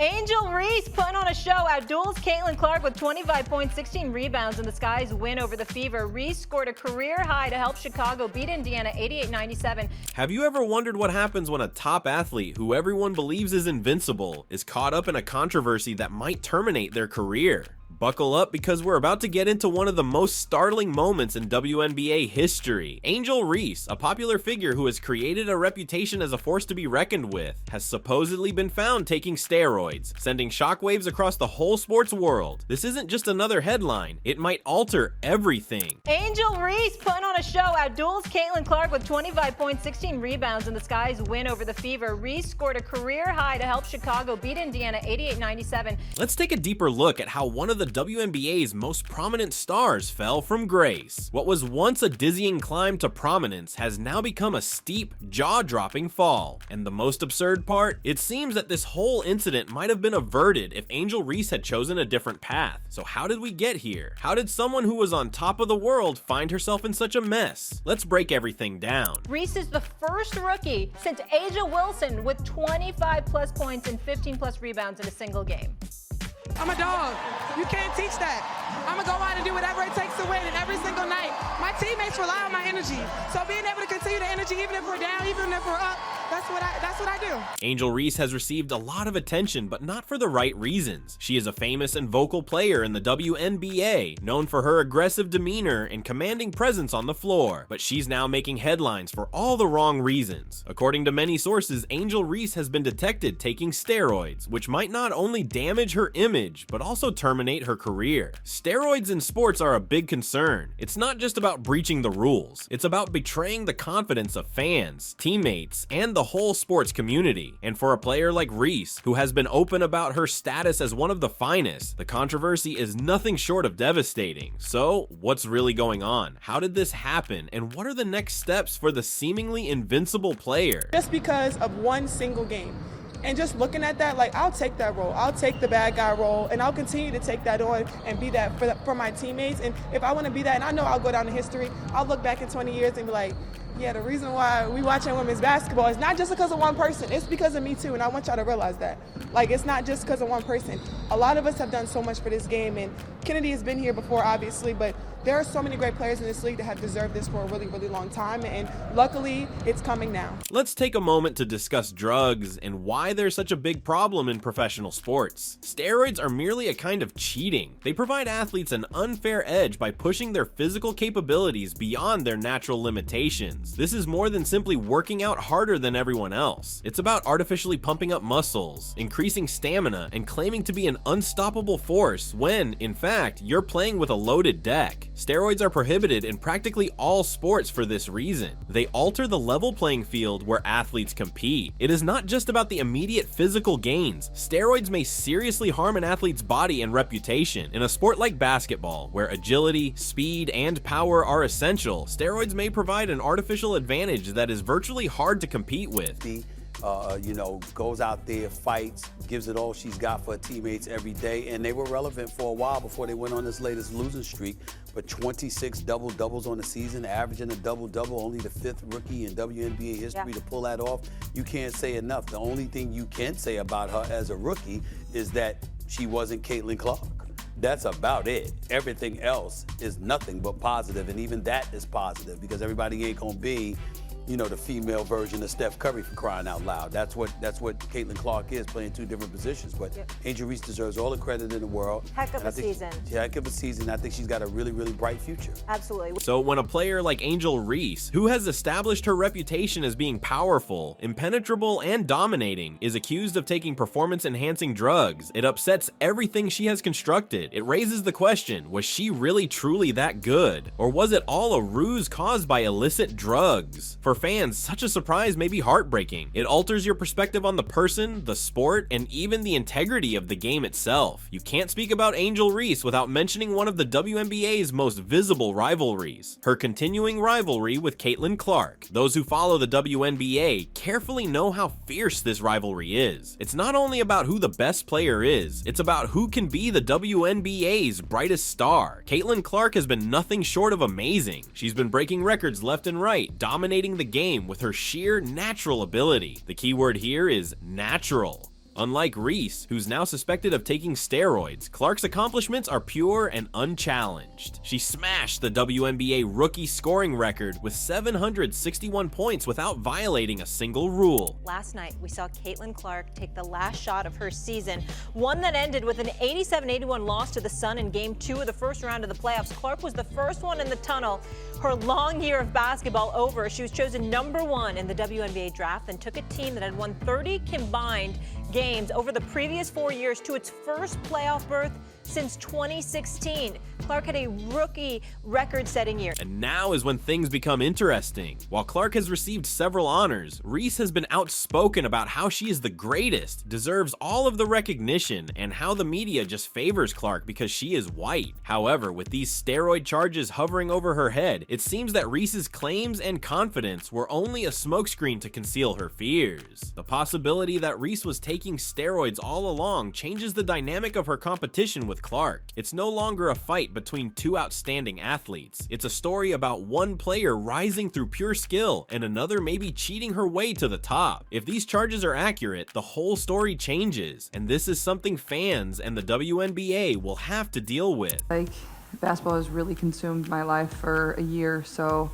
Angel Reese putting on a show, outduels Caitlin Clark with 25 points, 16 rebounds in the Sky's win over the Fever. Reese scored a career high to help Chicago beat Indiana 88-97. Have you ever wondered what happens when a top athlete who everyone believes is invincible is caught up in a controversy that might terminate their career? Buckle up, because we're about to get into one of the most startling moments in WNBA history. Angel Reese, a popular figure who has created a reputation as a force to be reckoned with, has supposedly been found taking steroids, sending shockwaves across the whole sports world. This isn't just another headline, it might alter everything. Angel Reese putting on a show, outduels Caitlin Clark with 25 points, 16 rebounds in the Sky's win over the Fever. Reese scored a career high to help Chicago beat Indiana 88-97. Let's take a deeper look at how one of the WNBA's most prominent stars fell from grace. What was once a dizzying climb to prominence has now become a steep, jaw-dropping fall. And the most absurd part? It seems that this whole incident might have been averted if Angel Reese had chosen a different path. So how did we get here? How did someone who was on top of the world find herself in such a mess? Let's break everything down. Reese is the first rookie since Aja Wilson with 25 plus points and 15 plus rebounds in a single game. I'm a dog. You can't teach that. I'm going to go out and do whatever it takes to win, and every single night, my teammates rely on my energy. So being able to continue the energy, even if we're down, even if we're up, that's what I do. Angel Reese has received a lot of attention, but not for the right reasons. She is a famous and vocal player in the WNBA, known for her aggressive demeanor and commanding presence on the floor. But she's now making headlines for all the wrong reasons. According to many sources, Angel Reese has been detected taking steroids, which might not only damage her image, but also terminate her career. Steroids in sports are a big concern. It's not just about breaching the rules. It's about betraying the confidence of fans, teammates, and the whole sports community. And for a player like Reese, who has been open about her status as one of the finest, the controversy is nothing short of devastating. So, what's really going on? How did this happen? And what are the next steps for the seemingly invincible player? Just because of one single game. And just looking at that, like, I'll take that role. I'll take the bad guy role, and I'll continue to take that on and be that for my teammates. And if I want to be that, and I know I'll go down in history, I'll look back in 20 years and be like, yeah, the reason why we watching women's basketball is not just because of one person. It's because of me too, and I want y'all to realize that. Like, it's not just because of one person. A lot of us have done so much for this game, and Kennedy has been here before, obviously, but there are so many great players in this league that have deserved this for a really, really long time, and luckily, it's coming now. Let's take a moment to discuss drugs and why they're such a big problem in professional sports. Steroids are merely a kind of cheating. They provide athletes an unfair edge by pushing their physical capabilities beyond their natural limitations. This is more than simply working out harder than everyone else. It's about artificially pumping up muscles, increasing stamina, and claiming to be an unstoppable force when, in fact, you're playing with a loaded deck. Steroids are prohibited in practically all sports for this reason. They alter the level playing field where athletes compete. It is not just about the immediate physical gains. Steroids may seriously harm an athlete's body and reputation. In a sport like basketball, where agility, speed, and power are essential, steroids may provide an artificial advantage that is virtually hard to compete with. Goes out there, fights, gives it all she's got for her teammates every day, and they were relevant for a while before they went on this latest losing streak. But 26 double-doubles on the season, averaging a double-double, only the 5th rookie in WNBA history to pull that off. You can't say enough. The only thing you can say about her as a rookie is that she wasn't Caitlin Clark. That's about it. Everything else is nothing but positive, and even that is positive because everybody ain't gonna be the female version of Steph Curry, for crying out loud. That's what Caitlin Clark is, playing two different positions. But Angel Reese deserves all the credit in the world. Heck of a season. Heck of a season. I think she's got a really, really bright future. Absolutely. So when a player like Angel Reese, who has established her reputation as being powerful, impenetrable, and dominating, is accused of taking performance-enhancing drugs, it upsets everything she has constructed. It raises the question, was she really truly that good? Or was it all a ruse caused by illicit drugs? For fans, such a surprise may be heartbreaking. It alters your perspective on the person, the sport, and even the integrity of the game itself. You can't speak about Angel Reese without mentioning one of the WNBA's most visible rivalries, her continuing rivalry with Caitlin Clark. Those who follow the WNBA carefully know how fierce this rivalry is. It's not only about who the best player is, it's about who can be the WNBA's brightest star. Caitlin Clark has been nothing short of amazing. She's been breaking records left and right, dominating the game with her sheer natural ability. The key word here is natural. Unlike Reese, who's now suspected of taking steroids, Clark's accomplishments are pure and unchallenged. She smashed the WNBA rookie scoring record with 761 points without violating a single rule. Last night, we saw Caitlin Clark take the last shot of her season, one that ended with an 87-81 loss to the Sun in Game 2 of the first round of the playoffs. Clark was the first one in the tunnel. Her long year of basketball over, she was chosen #1 in the WNBA draft and took a team that had won 30 combined games over the previous 4 years to its first playoff berth since 2016. Clark had a rookie record-setting year. And now is when things become interesting. While Clark has received several honors, Reese has been outspoken about how she is the greatest, deserves all of the recognition, and how the media just favors Clark because she is white. However, with these steroid charges hovering over her head, it seems that Reese's claims and confidence were only a smokescreen to conceal her fears. The possibility that Reese was taking steroids all along changes the dynamic of her competition with Clark. It's no longer a fight between two outstanding athletes. It's a story about one player rising through pure skill and another maybe cheating her way to the top. If these charges are accurate, the whole story changes, and this is something fans and the WNBA will have to deal with. Like, basketball has really consumed my life for a year, so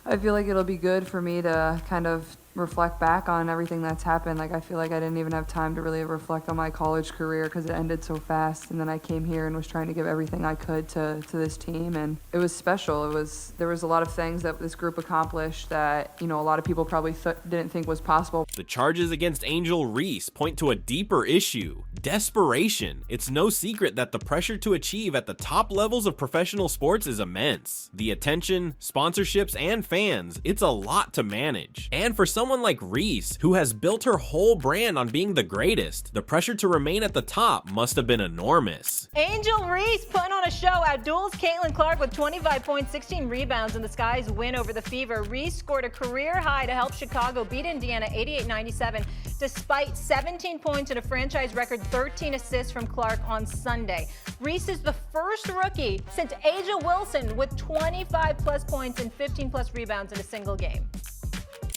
I feel like it'll be good for me to kind of reflect back on everything that's happened. Like, I feel like I didn't even have time to really reflect on my college career because it ended so fast, and then I came here and was trying to give everything I could to this team, and it was special. There was a lot of things that this group accomplished that, you know, a lot of people probably didn't think was possible. The charges against Angel Reese point to a deeper issue: desperation. It's no secret that the pressure to achieve at the top levels of professional sports is immense. The attention, sponsorships, and fans, it's a lot to manage. And for someone like Reese, who has built her whole brand on being the greatest, the pressure to remain at the top must have been enormous. Angel Reese putting on a show, outduels Caitlin Clark with 25 points, 16 rebounds in the Sky's win over the Fever. Reese scored a career high to help Chicago beat Indiana 88-97, despite 17 points and a franchise record 13 assists from Clark on Sunday. Reese is the first rookie since Aja Wilson with 25-plus points and 15-plus rebounds in a single game.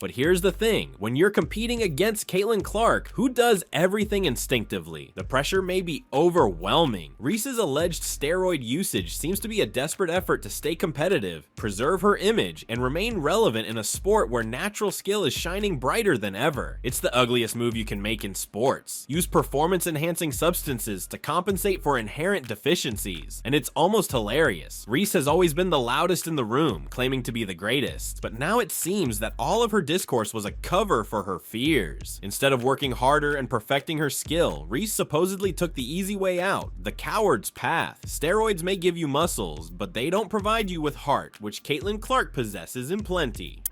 But here's the thing, when you're competing against Caitlin Clark, who does everything instinctively, the pressure may be overwhelming. Reese's alleged steroid usage seems to be a desperate effort to stay competitive, preserve her image, and remain relevant in a sport where natural skill is shining brighter than ever. It's the ugliest move you can make in sports. Use performance-enhancing substances to compensate for inherent deficiencies, and it's almost hilarious. Reese has always been the loudest in the room, claiming to be the greatest, but now it seems that all of her discourse was a cover for her fears. Instead of working harder and perfecting her skill, Reese supposedly took the easy way out, the coward's path. Steroids may give you muscles, but they don't provide you with heart, which Caitlin Clark possesses in plenty.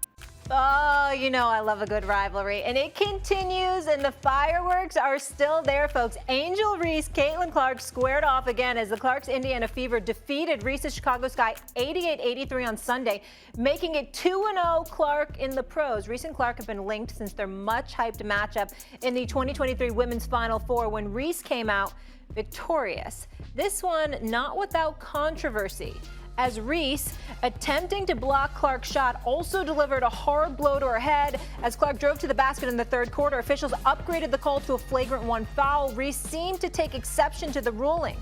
Oh, you know I love a good rivalry, and it continues, and the fireworks are still there, folks. Angel Reese, Caitlin Clark squared off again as the Clark's Indiana Fever defeated Reese's Chicago Sky 88-83 on Sunday, making it 2-0 Clark in the pros. Reese and Clark have been linked since their much-hyped matchup in the 2023 Women's Final Four when Reese came out victorious. This one not without controversy, as Reese, attempting to block Clark's shot, also delivered a hard blow to her head. As Clark drove to the basket in the third quarter, officials upgraded the call to a flagrant 1 foul. Reese seemed to take exception to the ruling.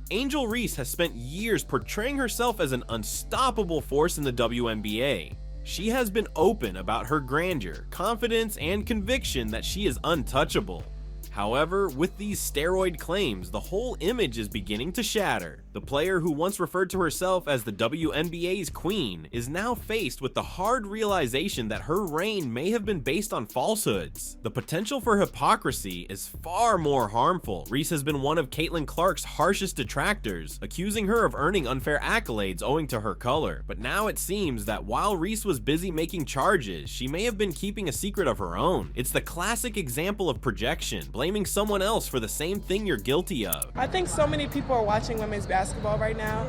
Angel Reese has spent years portraying herself as an unstoppable force in the WNBA. She has been open about her grandeur, confidence, and conviction that she is untouchable. However, with these steroid claims, the whole image is beginning to shatter. The player who once referred to herself as the WNBA's queen is now faced with the hard realization that her reign may have been based on falsehoods. The potential for hypocrisy is far more harmful. Reese has been one of Caitlin Clark's harshest detractors, accusing her of earning unfair accolades owing to her color. But now it seems that while Reese was busy making charges, she may have been keeping a secret of her own. It's the classic example of projection, blaming someone else for the same thing you're guilty of. I think so many people are watching women's basketball right now.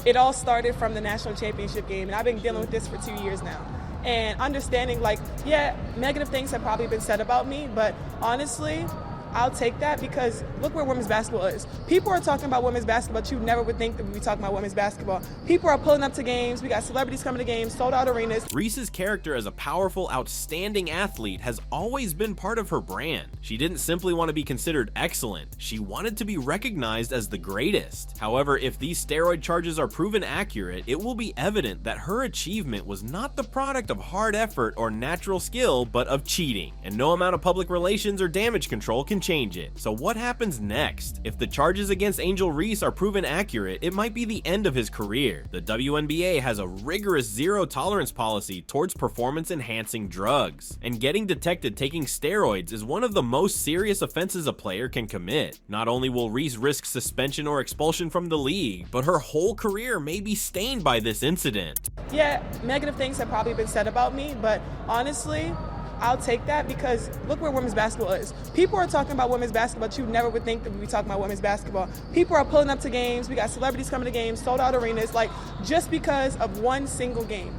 It all started from the national championship game, and I've been dealing with this for 2 years now. And understanding, like, yeah, negative things have probably been said about me, but honestly, I'll take that because look where women's basketball is. People are talking about women's basketball, but you never would think that we'd be talking about women's basketball. People are pulling up to games. We got celebrities coming to games, sold out arenas. Reese's character as a powerful, outstanding athlete has always been part of her brand. She didn't simply want to be considered excellent, she wanted to be recognized as the greatest. However, if these steroid charges are proven accurate, it will be evident that her achievement was not the product of hard effort or natural skill, but of cheating, and no amount of public relations or damage control can change it. So what happens next? If the charges against Angel Reese are proven accurate, it might be the end of his career. The WNBA has a rigorous zero-tolerance policy towards performance-enhancing drugs, and getting detected taking steroids is one of the most serious offenses a player can commit. Not only will Reese risk suspension or expulsion from the league, but her whole career may be stained by this incident. Yeah, negative things have probably been said about me, but honestly, I'll take that because look where women's basketball is. People are talking about women's basketball, but you never would think that we'd be talking about women's basketball. People are pulling up to games. We got celebrities coming to games, sold out arenas, like just because of one single game.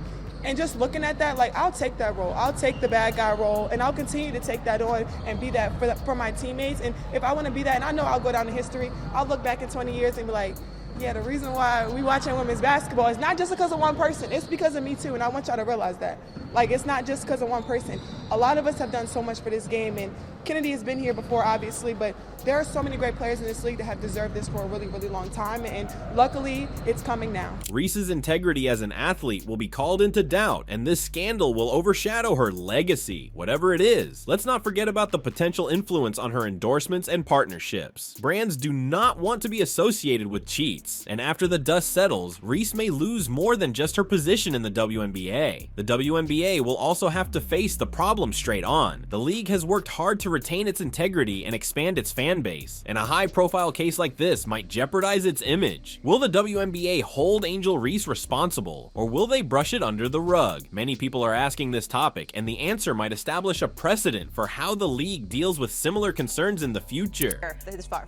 And just looking at that, like, I'll take that role. I'll take the bad guy role, and I'll continue to take that on and be that for my teammates. And if I want to be that, and I know I'll go down in history, I'll look back in 20 years and be like, yeah, the reason why we watching women's basketball is not just because of one person. It's because of me too, and I want y'all to realize that. Like, it's not just because of one person. A lot of us have done so much for this game, and Kennedy has been here before, obviously, but there are so many great players in this league that have deserved this for a really, really long time, and luckily, it's coming now. Reese's integrity as an athlete will be called into doubt, and this scandal will overshadow her legacy, whatever it is. Let's not forget about the potential influence on her endorsements and partnerships. Brands do not want to be associated with cheats, and after the dust settles, Reese may lose more than just her position in the WNBA. The WNBA will also have to face the problem straight on. The league has worked hard to retain its integrity and expand its fan base, and a high-profile case like this might jeopardize its image. Will the WNBA hold Angel Reese responsible, or will they brush it under the rug? Many people are asking this topic, and the answer might establish a precedent for how the league deals with similar concerns in the future.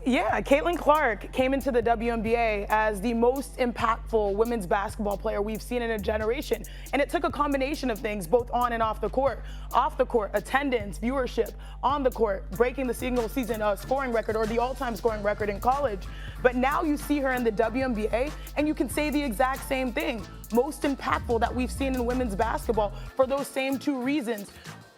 Yeah, Caitlin Clark came into the WNBA as the most impactful women's basketball player we've seen in a generation, and it took a combination of things, both on and off the court. Off the court, attendance, viewership. On the court, breaking the single season scoring record or the all-time scoring record in college. But now you see her in the WNBA and you can say the exact same thing. Most impactful that we've seen in women's basketball for those same two reasons.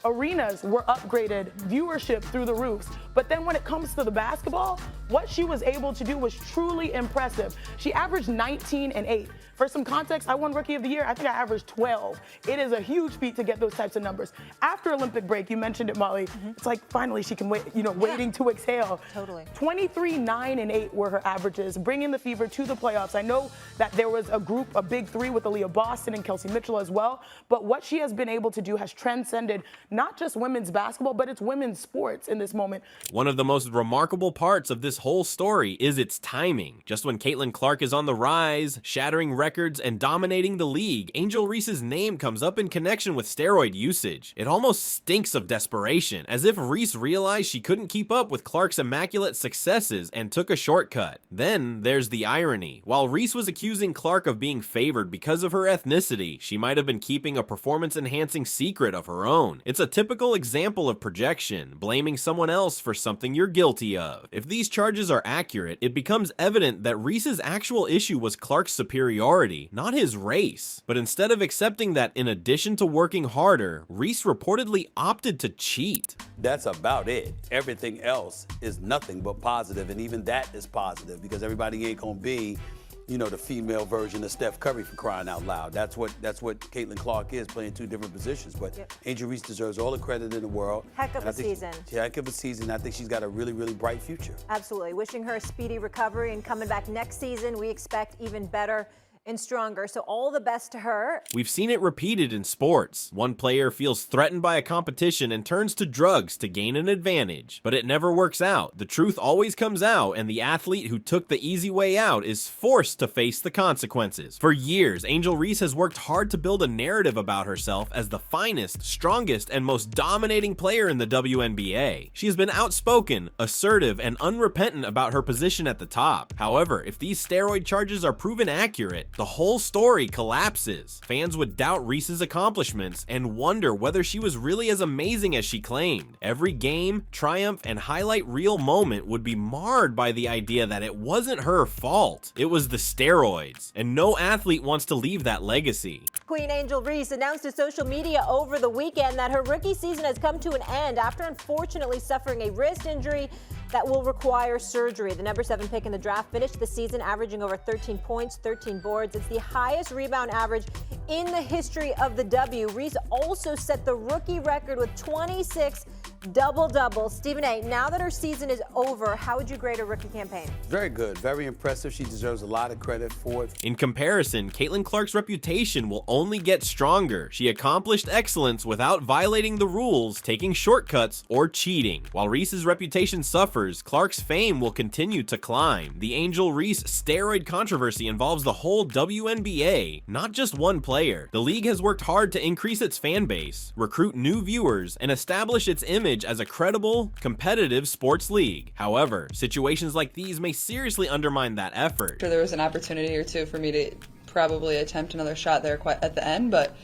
Arenas were upgraded, viewership through the roofs. But then when it comes to the basketball, what she was able to do was truly impressive. She averaged 19 and 8. For some context, I won Rookie of the Year. I think I averaged 12. It is a huge feat to get those types of numbers. After Olympic break, you mentioned it, Molly. It's like finally she can wait, waiting to exhale. Totally. 23, 9, and 8 were her averages, bringing the Fever to the playoffs. I know that there was a big three with Aaliyah Boston and Kelsey Mitchell as well, but what she has been able to do has transcended not just women's basketball, but it's women's sports in this moment. One of the most remarkable parts of this whole story is its timing. Just when Caitlin Clark is on the rise, shattering records and dominating the league, Angel Reese's name comes up in connection with steroid usage. It almost stinks of desperation, as if Reese realized she couldn't keep up with Clark's immaculate successes and took a shortcut. Then there's the irony. While Reese was accusing Clark of being favored because of her ethnicity, she might have been keeping a performance-enhancing secret of her own. It's a typical example of projection, blaming someone else for something you're guilty of. If these charges are accurate, it becomes evident that Reese's actual issue was Clark's superiority, not his race. But instead of accepting that in addition to working harder, Reese reportedly opted to cheat. That's about it. Everything else is nothing but positive, and even that is positive because everybody ain't gonna be the female version of Steph Curry, for crying out loud. That's what Caitlin Clark is, playing two different positions. But Angel Reese deserves all the credit in the world. Heck of a season. Heck of a season. I think she's got a really, really bright future. Absolutely. Wishing her a speedy recovery and coming back next season. We expect even better and stronger. So all the best to her. We've seen it repeated in sports. One player feels threatened by a competition and turns to drugs to gain an advantage. But it never works out. The truth always comes out, and the athlete who took the easy way out is forced to face the consequences. For years, Angel Reese has worked hard to build a narrative about herself as the finest, strongest, and most dominating player in the WNBA. She has been outspoken, assertive, and unrepentant about her position at the top. However, if these steroid charges are proven accurate, the whole story collapses. Fans would doubt Reese's accomplishments and wonder whether she was really as amazing as she claimed. Every game, triumph, and highlight reel moment would be marred by the idea that it wasn't her fault. It was the steroids, and no athlete wants to leave that legacy. Queen Angel Reese announced to social media over the weekend that her rookie season has come to an end after unfortunately suffering a wrist injury that will require surgery. The number 7 pick in the draft finished the season averaging over 13 points, 13 boards. It's the highest rebound average in the history of the W. Reese also set the rookie record with 26 double-doubles. Stephen A., now that her season is over, how would you grade her rookie campaign? Very good, very impressive. She deserves a lot of credit for it. In comparison, Caitlin Clark's reputation will only get stronger. She accomplished excellence without violating the rules, taking shortcuts, or cheating. While Reese's reputation suffers, Clark's fame will continue to climb. The Angel Reese steroid controversy involves the whole WNBA, not just one player. The league has worked hard to increase its fan base, recruit new viewers, and establish its image as a credible, competitive sports league. However, situations like these may seriously undermine that effort. There was an opportunity or two for me to probably attempt another shot there quite at the end, but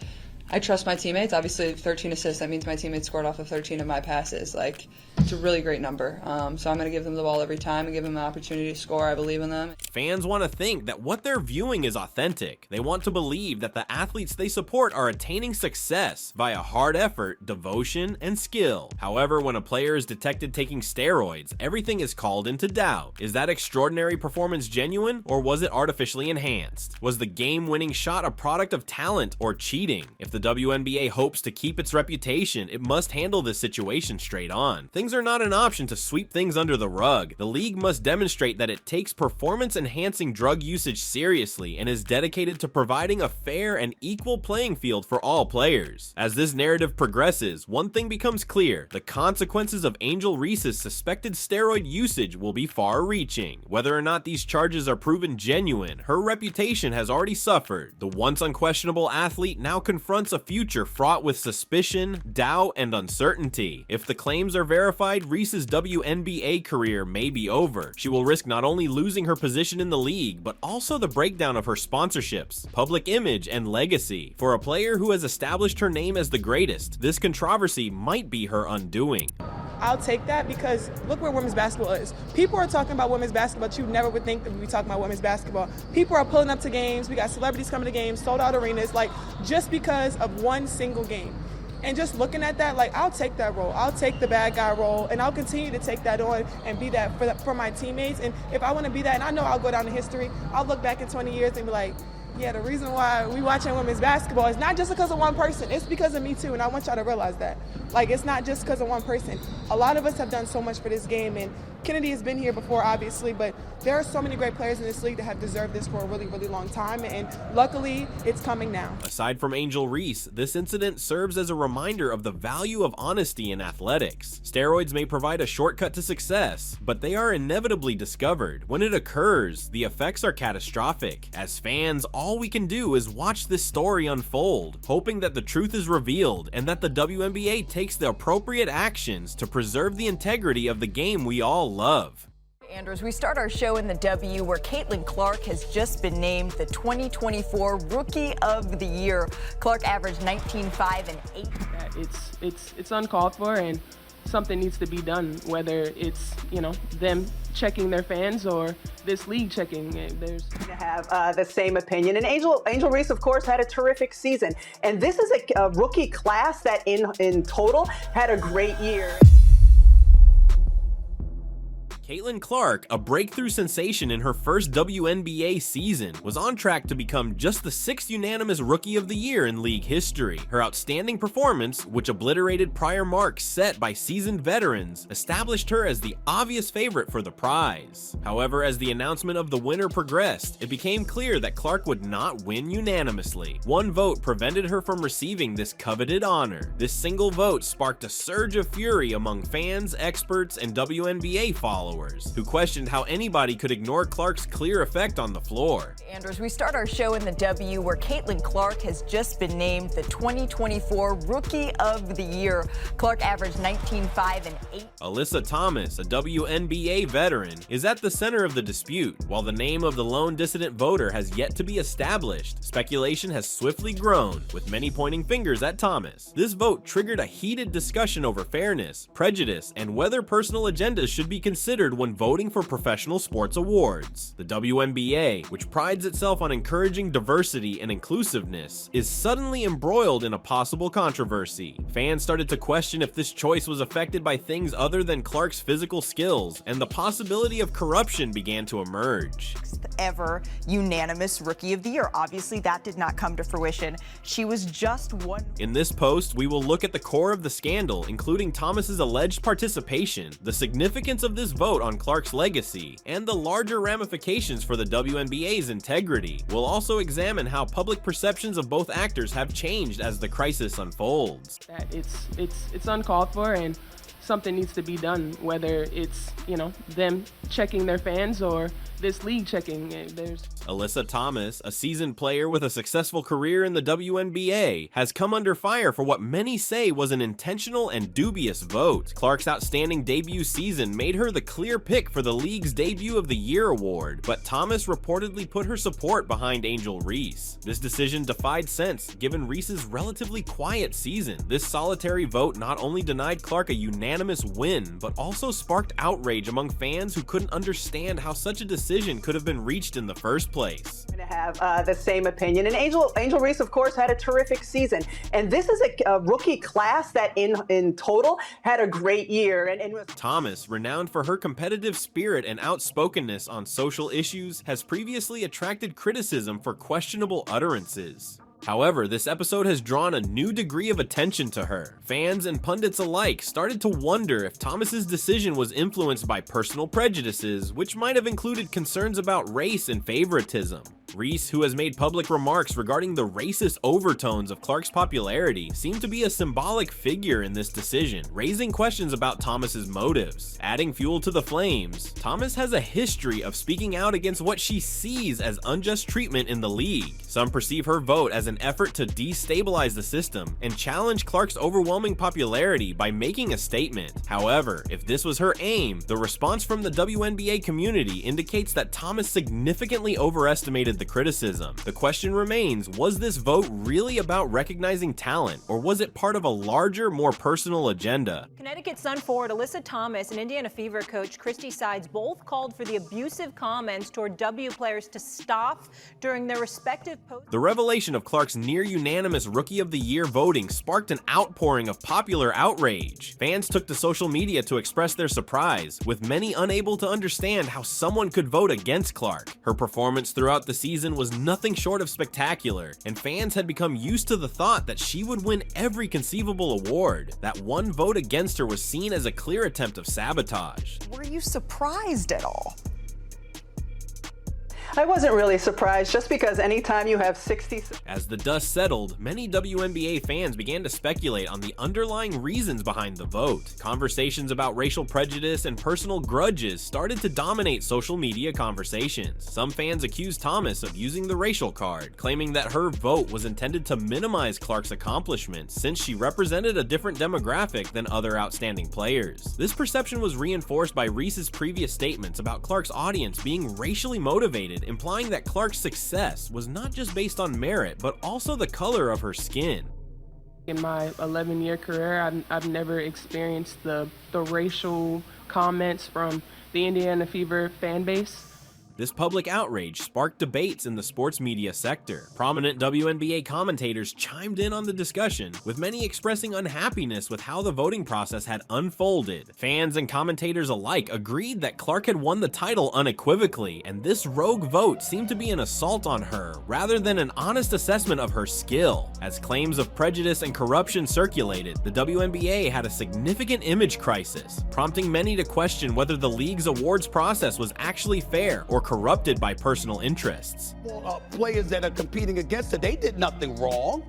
I trust my teammates. Obviously, 13 assists, that means my teammates scored off of 13 of my passes. Like, it's a really great number. So I'm going to give them the ball every time and give them an opportunity to score. I believe in them. Fans want to think that what they're viewing is authentic. They want to believe that the athletes they support are attaining success via hard effort, devotion, and skill. However, when a player is detected taking steroids, everything is called into doubt. Is that extraordinary performance genuine, or was it artificially enhanced? Was the game-winning shot a product of talent or cheating? If the WNBA hopes to keep its reputation, it must handle this situation straight on. Things are not an option to sweep things under the rug. The league must demonstrate that it takes performance-enhancing drug usage seriously and is dedicated to providing a fair and equal playing field for all players. As this narrative progresses, one thing becomes clear: the consequences of Angel Reese's suspected steroid usage will be far-reaching. Whether or not these charges are proven genuine, her reputation has already suffered. The once unquestionable athlete now confronts a future fraught with suspicion, doubt, and uncertainty. If the claims are verified, Reese's WNBA career may be over. She will risk not only losing her position in the league, but also the breakdown of her sponsorships, public image, and legacy. For a player who has established her name as the greatest, this controversy might be her undoing. I'll take that because look where women's basketball is. People are talking about women's basketball, but you never would think that we'd be talking about women's basketball. People are pulling up to games. We got celebrities coming to games, sold out arenas, like just because of one single game. And just looking at that, like, I'll take that role. I'll take the bad guy role, and I'll continue to take that on and be that for my teammates. And if I want to be that, and I know I'll go down in history, I'll look back in 20 years and be like, yeah, the reason why we watching women's basketball is not just because of one person. It's because of me too, and I want y'all to realize that. Like, it's not just because of one person. A lot of us have done so much for this game, and Kennedy has been here before, obviously, but there are so many great players in this league that have deserved this for a really, really long time, and luckily, it's coming now. Aside from Angel Reese, this incident serves as a reminder of the value of honesty in athletics. Steroids may provide a shortcut to success, but they are inevitably discovered. When it occurs, the effects are catastrophic. As fans, all we can do is watch this story unfold, hoping that the truth is revealed and that the WNBA takes the appropriate actions to preserve the integrity of the game we all love. Andrews, we start our show in the W, where Caitlin Clark has just been named the 2024 Rookie of the Year. Clark averaged 19, 5, and 8. It's uncalled for, and something needs to be done, whether it's, them checking their fans or this league checking. There's to have the same opinion. And Angel Reese, of course, had a terrific season. And this is a rookie class that in total had a great year. Caitlin Clark, a breakthrough sensation in her first WNBA season, was on track to become just the 6th unanimous Rookie of the Year in league history. Her outstanding performance, which obliterated prior marks set by seasoned veterans, established her as the obvious favorite for the prize. However, as the announcement of the winner progressed, it became clear that Clark would not win unanimously. One vote prevented her from receiving this coveted honor. This single vote sparked a surge of fury among fans, experts, and WNBA followers. followers, who questioned how anybody could ignore Clark's clear effect on the floor. Andrews, we start our show in the W, where Caitlin Clark has just been named the 2024 Rookie of the Year. Clark averaged 19, 5, and 8. Alyssa Thomas, a WNBA veteran, is at the center of the dispute. While the name of the lone dissident voter has yet to be established, speculation has swiftly grown, with many pointing fingers at Thomas. This vote triggered a heated discussion over fairness, prejudice, and whether personal agendas should be considered when voting for professional sports awards. The WNBA, which prides itself on encouraging diversity and inclusiveness, is suddenly embroiled in a possible controversy. Fans started to question if this choice was affected by things other than Clark's physical skills, and the possibility of corruption began to emerge. Ever unanimous Rookie of the Year. Obviously, that did not come to fruition. She was just one. In this post, we will look at the core of the scandal, including Thomas's alleged participation, the significance of this vote on Clark's legacy, and the larger ramifications for the WNBA's integrity. We'll also examine how public perceptions of both actors have changed as the crisis unfolds. That it's uncalled for, and something needs to be done, whether it's, them checking their fans or this league checking. Alyssa Thomas, a seasoned player with a successful career in the WNBA, has come under fire for what many say was an intentional and dubious vote. Clark's outstanding debut season made her the clear pick for the league's Debut of the Year award, but Thomas reportedly put her support behind Angel Reese. This decision defied sense, given Reese's relatively quiet season. This solitary vote not only denied Clark a unanimous win, but also sparked outrage among fans who couldn't understand how such a decision could have been reached in the first place. To have the same opinion. And Angel Reese, of course, had a terrific season. And this is a rookie class that in total had a great year. And Thomas, renowned for her competitive spirit and outspokenness on social issues, has previously attracted criticism for questionable utterances. However, this episode has drawn a new degree of attention to her. Fans and pundits alike started to wonder if Thomas's decision was influenced by personal prejudices, which might have included concerns about race and favoritism. Reese, who has made public remarks regarding the racist overtones of Clark's popularity, seemed to be a symbolic figure in this decision, raising questions about Thomas's motives. Adding fuel to the flames, Thomas has a history of speaking out against what she sees as unjust treatment in the league. Some perceive her vote as an effort to destabilize the system and challenge Clark's overwhelming popularity by making a statement. However, if this was her aim, the response from the WNBA community indicates that Thomas significantly overestimated the criticism. The question remains, was this vote really about recognizing talent, or was it part of a larger, more personal agenda? Connecticut Sun forward Alyssa Thomas and Indiana Fever coach Christy Sides both called for the abusive comments toward W players to stop during their respective posts. The revelation of Clark's near-unanimous Rookie of the Year voting sparked an outpouring of popular outrage. Fans took to social media to express their surprise, with many unable to understand how someone could vote against Clark. Her performance throughout the season was nothing short of spectacular, and fans had become used to the thought that she would win every conceivable award. That one vote against her was seen as a clear attempt of sabotage. Were you surprised at all? I wasn't really surprised, just because anytime you have 60... As the dust settled, many WNBA fans began to speculate on the underlying reasons behind the vote. Conversations about racial prejudice and personal grudges started to dominate social media conversations. Some fans accused Thomas of using the racial card, claiming that her vote was intended to minimize Clark's accomplishments since she represented a different demographic than other outstanding players. This perception was reinforced by Reese's previous statements about Clark's audience being racially motivated, implying that Clark's success was not just based on merit, but also the color of her skin. In my 11-year career, I've never experienced the racial comments from the Indiana Fever fan base. This public outrage sparked debates in the sports media sector. Prominent WNBA commentators chimed in on the discussion, with many expressing unhappiness with how the voting process had unfolded. Fans and commentators alike agreed that Clark had won the title unequivocally, and this rogue vote seemed to be an assault on her, rather than an honest assessment of her skill. As claims of prejudice and corruption circulated, the WNBA had a significant image crisis, prompting many to question whether the league's awards process was actually fair or corrupted by personal interests. Players that are competing against her, they did nothing wrong.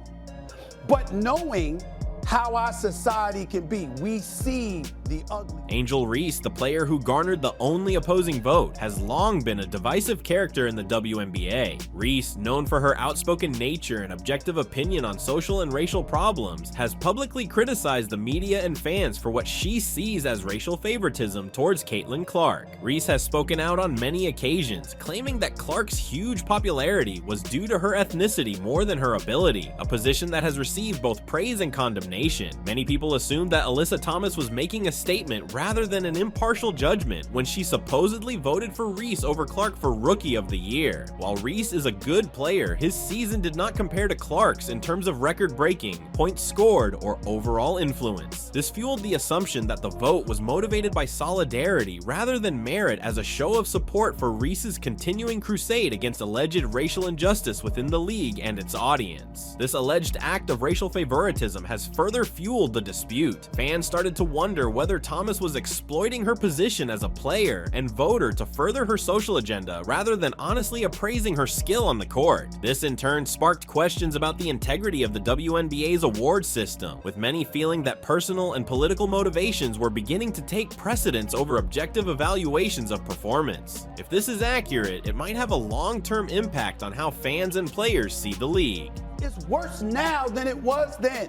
But knowing how our society can be, we see the ugly. Angel Reese, the player who garnered the only opposing vote, has long been a divisive character in the WNBA. Reese, known for her outspoken nature and objective opinion on social and racial problems, has publicly criticized the media and fans for what she sees as racial favoritism towards Caitlin Clark. Reese has spoken out on many occasions, claiming that Clark's huge popularity was due to her ethnicity more than her ability, a position that has received both praise and condemnation. Many people assumed that Alyssa Thomas was making a statement rather than an impartial judgment when she supposedly voted for Reese over Clark for Rookie of the Year. While Reese is a good player, his season did not compare to Clark's in terms of record-breaking, points scored, or overall influence. This fueled the assumption that the vote was motivated by solidarity rather than merit as a show of support for Reese's continuing crusade against alleged racial injustice within the league and its audience. This alleged act of racial favoritism has further fueled the dispute. Fans started to wonder whether Thomas was exploiting her position as a player and voter to further her social agenda rather than honestly appraising her skill on the court. This in turn sparked questions about the integrity of the WNBA's award system, with many feeling that personal and political motivations were beginning to take precedence over objective evaluations of performance. If this is accurate, it might have a long-term impact on how fans and players see the league. It's worse now than it was then.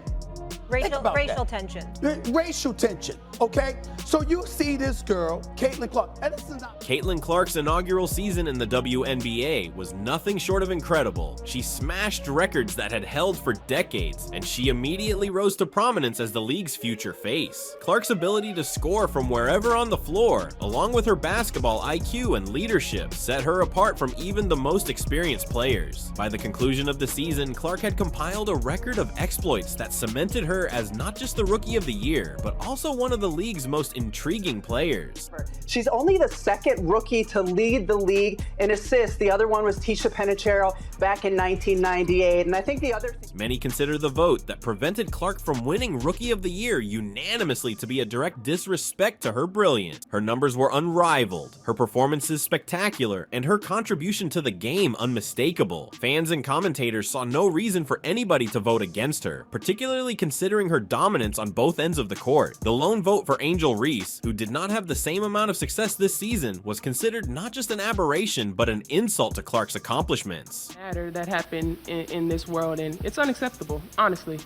Racial tension. Racial tension, okay? So you see this girl, Caitlin Clark, and this is not... Caitlin Clark's inaugural season in the WNBA was nothing short of incredible. She smashed records that had held for decades, and she immediately rose to prominence as the league's future face. Clark's ability to score from wherever on the floor, along with her basketball IQ and leadership, set her apart from even the most experienced players. By the conclusion of the season, Clark had compiled a record of exploits that cemented her as not just the Rookie of the Year, but also one of the league's most intriguing players. She's only the second rookie to lead the league in assists. The other one was Tisha Penicheiro back in 1998. And I think the other Many consider the vote that prevented Clark from winning Rookie of the Year unanimously to be a direct disrespect to her brilliance. Her numbers were unrivaled, her performances spectacular, and her contribution to the game unmistakable. Fans and commentators saw no reason for anybody to vote against her, particularly considering her dominance on both ends of the court. The lone vote for Angel Reese, who did not have the same amount of success this season, was considered not just an aberration, but an insult to Clark's accomplishments. That happened in this world, and it's unacceptable, honestly.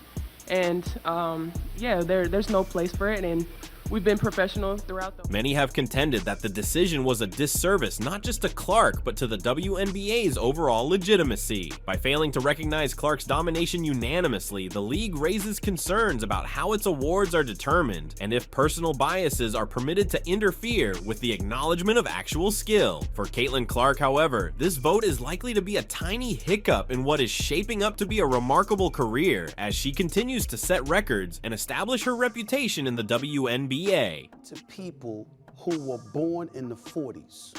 And yeah, there's no place for it, and we've been professional throughout the... Many have contended that the decision was a disservice not just to Clark, but to the WNBA's overall legitimacy. By failing to recognize Clark's domination unanimously, the league raises concerns about how its awards are determined, and if personal biases are permitted to interfere with the acknowledgement of actual skill. For Caitlin Clark, however, this vote is likely to be a tiny hiccup in what is shaping up to be a remarkable career, as she continues to set records and establish her reputation in the WNBA. To people who were born in the 40s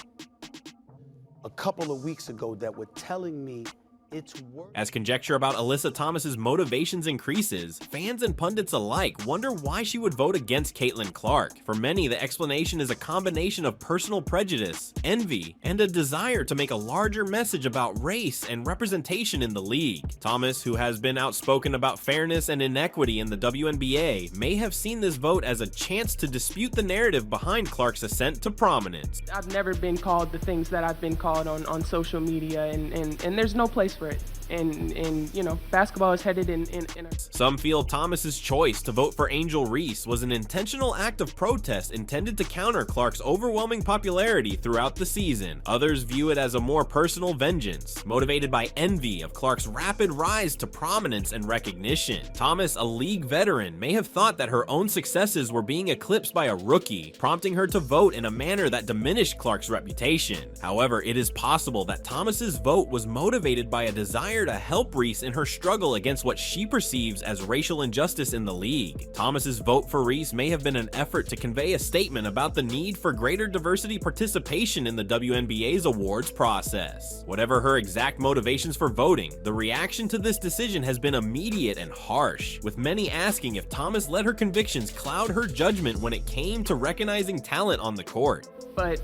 a couple of weeks ago that were telling me it's worth. As conjecture about Alyssa Thomas's motivations increases, fans and pundits alike wonder why she would vote against Caitlin Clark. For many, the explanation is a combination of personal prejudice, envy, and a desire to make a larger message about race and representation in the league. Thomas, who has been outspoken about fairness and inequity in the WNBA, may have seen this vote as a chance to dispute the narrative behind Clark's ascent to prominence. I've never been called the things that I've been called on social media, and there's no place for it. And you know, basketball is headed in a... Some feel Thomas's choice to vote for Angel Reese was an intentional act of protest intended to counter Clark's overwhelming popularity throughout the season. Others view it as a more personal vengeance, motivated by envy of Clark's rapid rise to prominence and recognition. Thomas, a league veteran, may have thought that her own successes were being eclipsed by a rookie, prompting her to vote in a manner that diminished Clark's reputation. However, it is possible that Thomas's vote was motivated by a desire to help Reese in her struggle against what she perceives as racial injustice in the league. Thomas's vote for Reese may have been an effort to convey a statement about the need for greater diversity participation in the WNBA's awards process. Whatever her exact motivations for voting, the reaction to this decision has been immediate and harsh, with many asking if Thomas let her convictions cloud her judgment when it came to recognizing talent on the court. But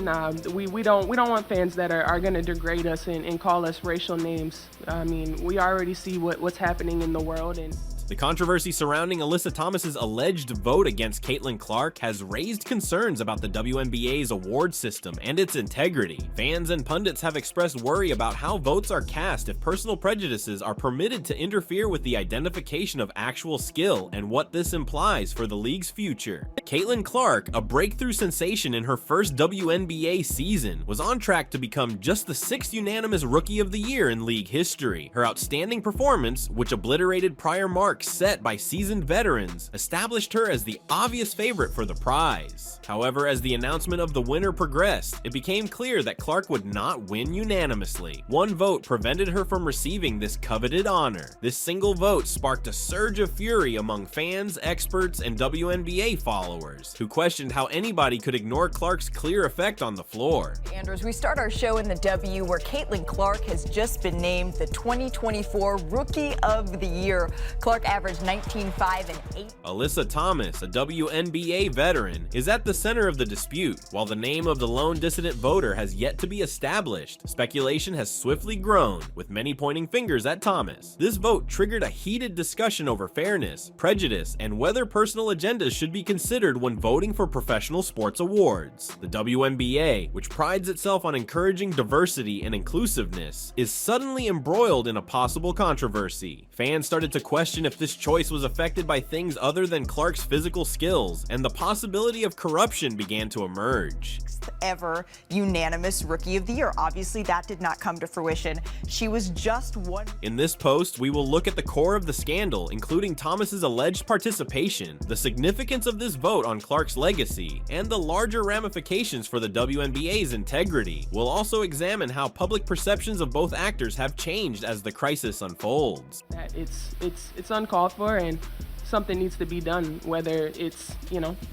nah, we don't want fans that are going to degrade us and call us racial names. I mean, we already see what's happening in the world, and The controversy surrounding Alyssa Thomas's alleged vote against Caitlin Clark has raised concerns about the WNBA's award system and its integrity. Fans and pundits have expressed worry about how votes are cast if personal prejudices are permitted to interfere with the identification of actual skill and what this implies for the league's future. Caitlin Clark, a breakthrough sensation in her first WNBA season, was on track to become just the 6th unanimous Rookie of the Year in league history. Her outstanding performance, which obliterated prior marks set by seasoned veterans, established her as the obvious favorite for the prize. However, as the announcement of the winner progressed, it became clear that Clark would not win unanimously. One vote prevented her from receiving this coveted honor. This single vote sparked a surge of fury among fans, experts, and WNBA followers, who questioned how anybody could ignore Clark's clear effect on the floor. Andrews, we start our show in the W, where Caitlin Clark has just been named the 2024 Rookie of the Year. Clark averaged 19, 5, and 8. Alyssa Thomas, a WNBA veteran, is at the center of the dispute. While the name of the lone dissident voter has yet to be established, speculation has swiftly grown, with many pointing fingers at Thomas. This vote triggered a heated discussion over fairness, prejudice, and whether personal agendas should be considered when voting for professional sports awards. The WNBA, which prides itself on encouraging diversity and inclusiveness, is suddenly embroiled in a possible controversy. Fans started to question if this choice was affected by things other than Clark's physical skills, and the possibility of corruption began to emerge. Ever unanimous Rookie of the Year. Obviously, that did not come to fruition. She was just one. In this post, we will look at the core of the scandal, including Thomas's alleged participation, the significance of this vote on Clark's legacy, and the larger ramifications for the WNBA's integrity. We'll also examine how public perceptions of both actors have changed as the crisis unfolds. It's uncalled for, and something needs to be done, whether it's,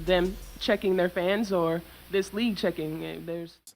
them checking their fans or this league checking.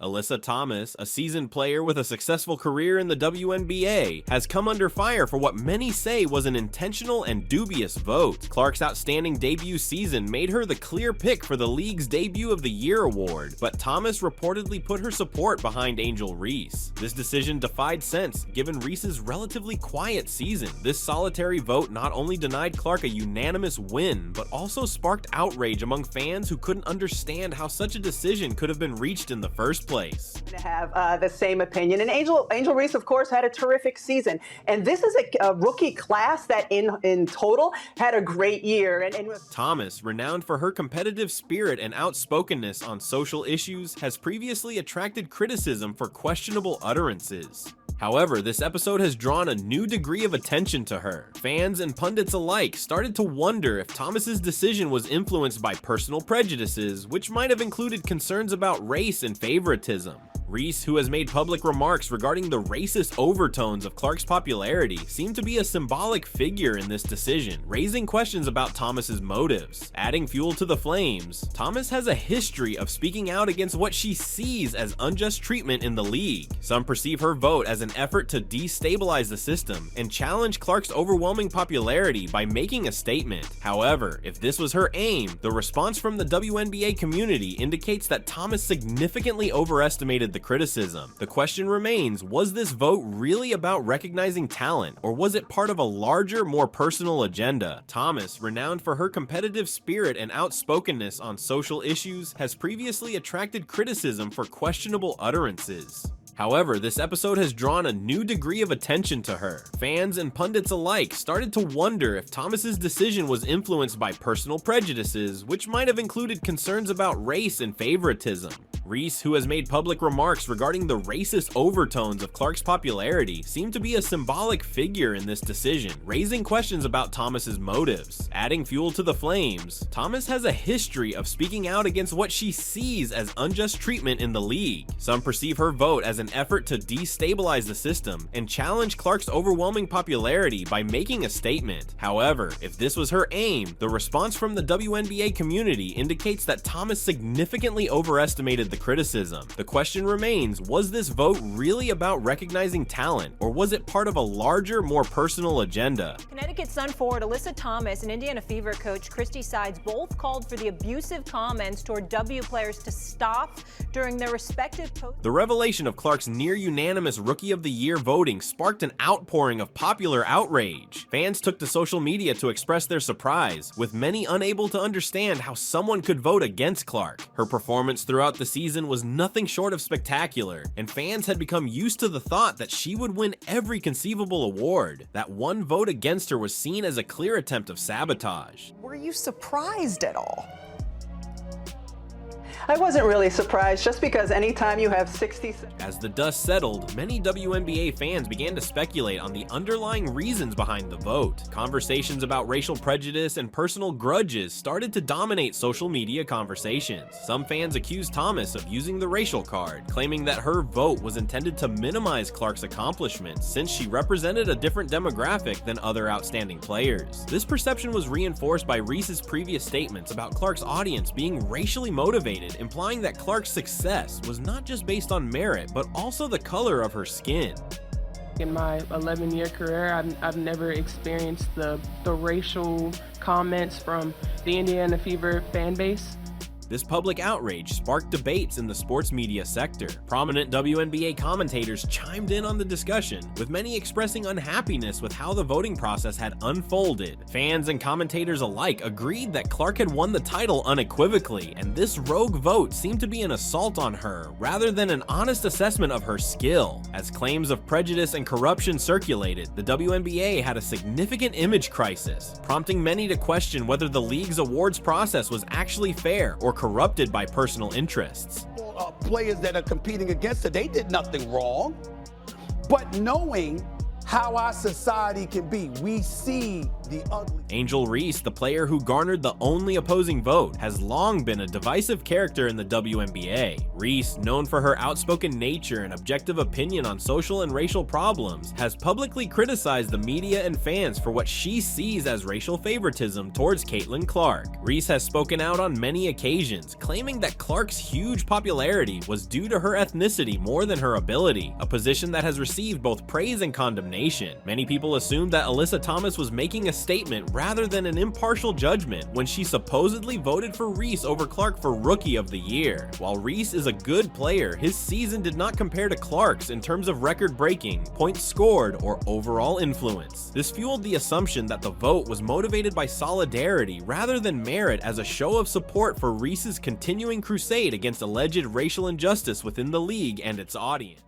Alyssa Thomas, a seasoned player with a successful career in the WNBA, has come under fire for what many say was an intentional and dubious vote. Clark's outstanding debut season made her the clear pick for the league's Debut of the Year award, but Thomas reportedly put her support behind Angel Reese. This decision defied sense, given Reese's relatively quiet season. This solitary vote not only denied Clark a unanimous win, but also sparked outrage among fans who couldn't understand how such a decision could have been reached in the first place. To have the same opinion. And Angel Reese, of course, had a terrific season. And this is a rookie class that in total had a great year. And Thomas, renowned for her competitive spirit and outspokenness on social issues, has previously attracted criticism for questionable utterances. However, this episode has drawn a new degree of attention to her. Fans and pundits alike started to wonder if Thomas's decision was influenced by personal prejudices, which might have included concerns about race and favoritism. Reese, who has made public remarks regarding the racist overtones of Clark's popularity, seemed to be a symbolic figure in this decision, raising questions about Thomas's motives. Adding fuel to the flames, Thomas has a history of speaking out against what she sees as unjust treatment in the league. Some perceive her vote as an effort to destabilize the system and challenge Clark's overwhelming popularity by making a statement. However, if this was her aim, the response from the WNBA community indicates that Thomas significantly overestimated the criticism. The question remains, was this vote really about recognizing talent, or was it part of a larger, more personal agenda? Thomas, renowned for her competitive spirit and outspokenness on social issues, has previously attracted criticism for questionable utterances. However, this episode has drawn a new degree of attention to her. Fans and pundits alike started to wonder if Thomas's decision was influenced by personal prejudices, which might have included concerns about race and favoritism. Reese, who has made public remarks regarding the racist overtones of Clark's popularity, seemed to be a symbolic figure in this decision, raising questions about Thomas's motives. Adding fuel to the flames, Thomas has a history of speaking out against what she sees as unjust treatment in the league. Some perceive her vote as an effort to destabilize the system and challenge Clark's overwhelming popularity by making a statement. However, if this was her aim, the response from the WNBA community indicates that Thomas significantly overestimated the the criticism. The question remains, was this vote really about recognizing talent, or was it part of a larger, more personal agenda? Connecticut Sun forward Alyssa Thomas and Indiana Fever coach Christy Sides both called for the abusive comments toward W players to stop during their respective posts. The revelation of Clark's near-unanimous Rookie of the Year voting sparked an outpouring of popular outrage. Fans took to social media to express their surprise, with many unable to understand how someone could vote against Clark. Her performance throughout the season was nothing short of spectacular, and fans had become used to the thought that she would win every conceivable award. That one vote against her was seen as a clear attempt of sabotage. Were you surprised at all? I wasn't really surprised, just because anytime you have 60... As the dust settled, many WNBA fans began to speculate on the underlying reasons behind the vote. Conversations about racial prejudice and personal grudges started to dominate social media conversations. Some fans accused Thomas of using the racial card, claiming that her vote was intended to minimize Clark's accomplishments since she represented a different demographic than other outstanding players. This perception was reinforced by Reese's previous statements about Clark's audience being racially motivated, implying that Clark's success was not just based on merit, but also the color of her skin. In my 11-year career, I've never experienced the racial comments from the Indiana Fever fan base. This public outrage sparked debates in the sports media sector. Prominent WNBA commentators chimed in on the discussion, with many expressing unhappiness with how the voting process had unfolded. Fans and commentators alike agreed that Clark had won the title unequivocally, and this rogue vote seemed to be an assault on her, rather than an honest assessment of her skill. As claims of prejudice and corruption circulated, the WNBA had a significant image crisis, prompting many to question whether the league's awards process was actually fair or corrupted by personal interests. Players that are competing against her, they did nothing wrong. But knowing how our society can be, we see the ugly. Angel Reese, the player who garnered the only opposing vote, has long been a divisive character in the WNBA. Reese, known for her outspoken nature and objective opinion on social and racial problems, has publicly criticized the media and fans for what she sees as racial favoritism towards Caitlin Clark. Reese has spoken out on many occasions, claiming that Clark's huge popularity was due to her ethnicity more than her ability, a position that has received both praise and condemnation. Many people assumed that Alyssa Thomas was making a statement rather than an impartial judgment when she supposedly voted for Reese over Clark for Rookie of the Year. While Reese is a good player, his season did not compare to Clark's in terms of record-breaking, points scored, or overall influence. This fueled the assumption that the vote was motivated by solidarity rather than merit, as a show of support for Reese's continuing crusade against alleged racial injustice within the league and its audience.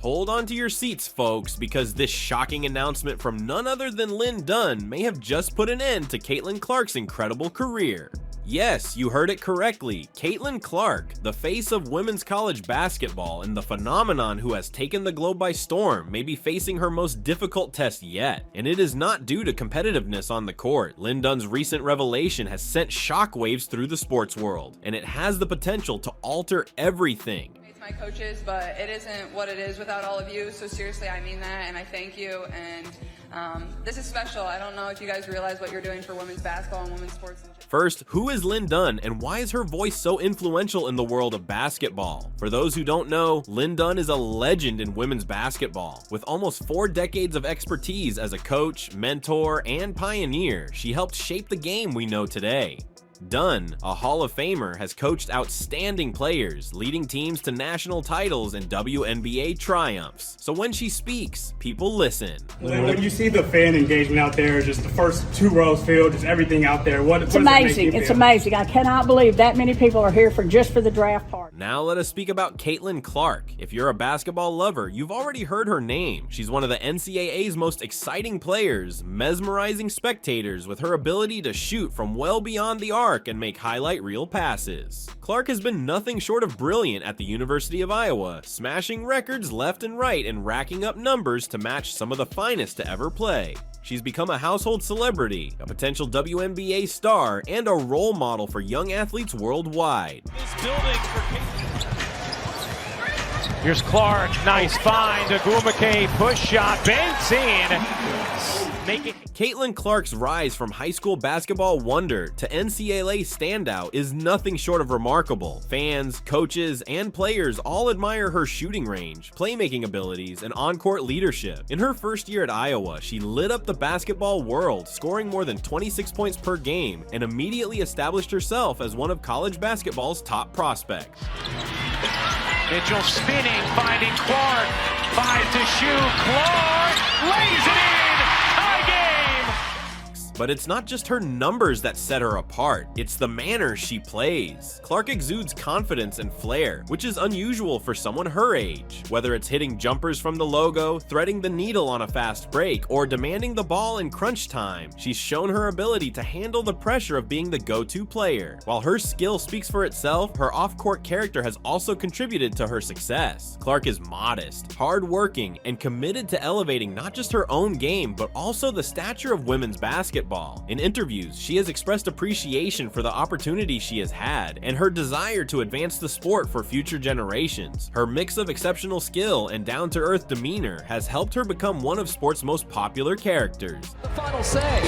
Hold on to your seats, folks, because this shocking announcement from none other than Lynn Dunn may have just put an end to Caitlin Clark's incredible career. Yes, you heard it correctly. Caitlin Clark, the face of women's college basketball and the phenomenon who has taken the globe by storm, may be facing her most difficult test yet. And it is not due to competitiveness on the court. Lynn Dunn's recent revelation has sent shockwaves through the sports world, and it has the potential to alter everything. My coaches, but it isn't what it is without all of you. So seriously, I mean that, and I thank you. And this is special. I don't know if you guys realize what you're doing for women's basketball and women's sports. First, who is Lynn Dunn, and why is her voice so influential in the world of basketball? For those who don't know, Lynn Dunn is a legend in women's basketball. With almost 4 decades of expertise as a coach, mentor, and pioneer, she helped shape the game we know today. Dunn, a Hall of Famer, has coached outstanding players, leading teams to national titles and WNBA triumphs. So when she speaks, people listen. When you see the fan engagement out there, just the first 2 rows filled, just everything out there, it's amazing. It's amazing. I cannot believe that many people are here just for the draft part. Now let us speak about Caitlin Clark. If you're a basketball lover, you've already heard her name. She's one of the NCAA's most exciting players, mesmerizing spectators with her ability to shoot from well beyond the arc and make highlight reel passes. Clark has been nothing short of brilliant at the University of Iowa, smashing records left and right and racking up numbers to match some of the finest to ever play. She's become a household celebrity, a potential WNBA star, and a role model for young athletes worldwide. Here's Clark, nice find, Agumake push shot, banks in. Caitlin Clark's rise from high school basketball wonder to NCAA standout is nothing short of remarkable. Fans, coaches, and players all admire her shooting range, playmaking abilities, and on-court leadership. In her first year at Iowa, she lit up the basketball world, scoring more than 26 points per game, and immediately established herself as one of college basketball's top prospects. Mitchell spinning, finding Clark, 5 to shoot, Clark lays it in! Tie game! But it's not just her numbers that set her apart, it's the manner she plays. Clark exudes confidence and flair, which is unusual for someone her age. Whether it's hitting jumpers from the logo, threading the needle on a fast break, or demanding the ball in crunch time, she's shown her ability to handle the pressure of being the go-to player. While her skill speaks for itself, her off-court character has also contributed to her success. Clark is modest, hard-working, and committed to elevating not just her own game, but also the stature of women's basketball. In interviews, she has expressed appreciation for the opportunity she has had and her desire to advance the sport for future generations. Her mix of exceptional skill and down-to-earth demeanor has helped her become one of sport's most popular characters. The final say.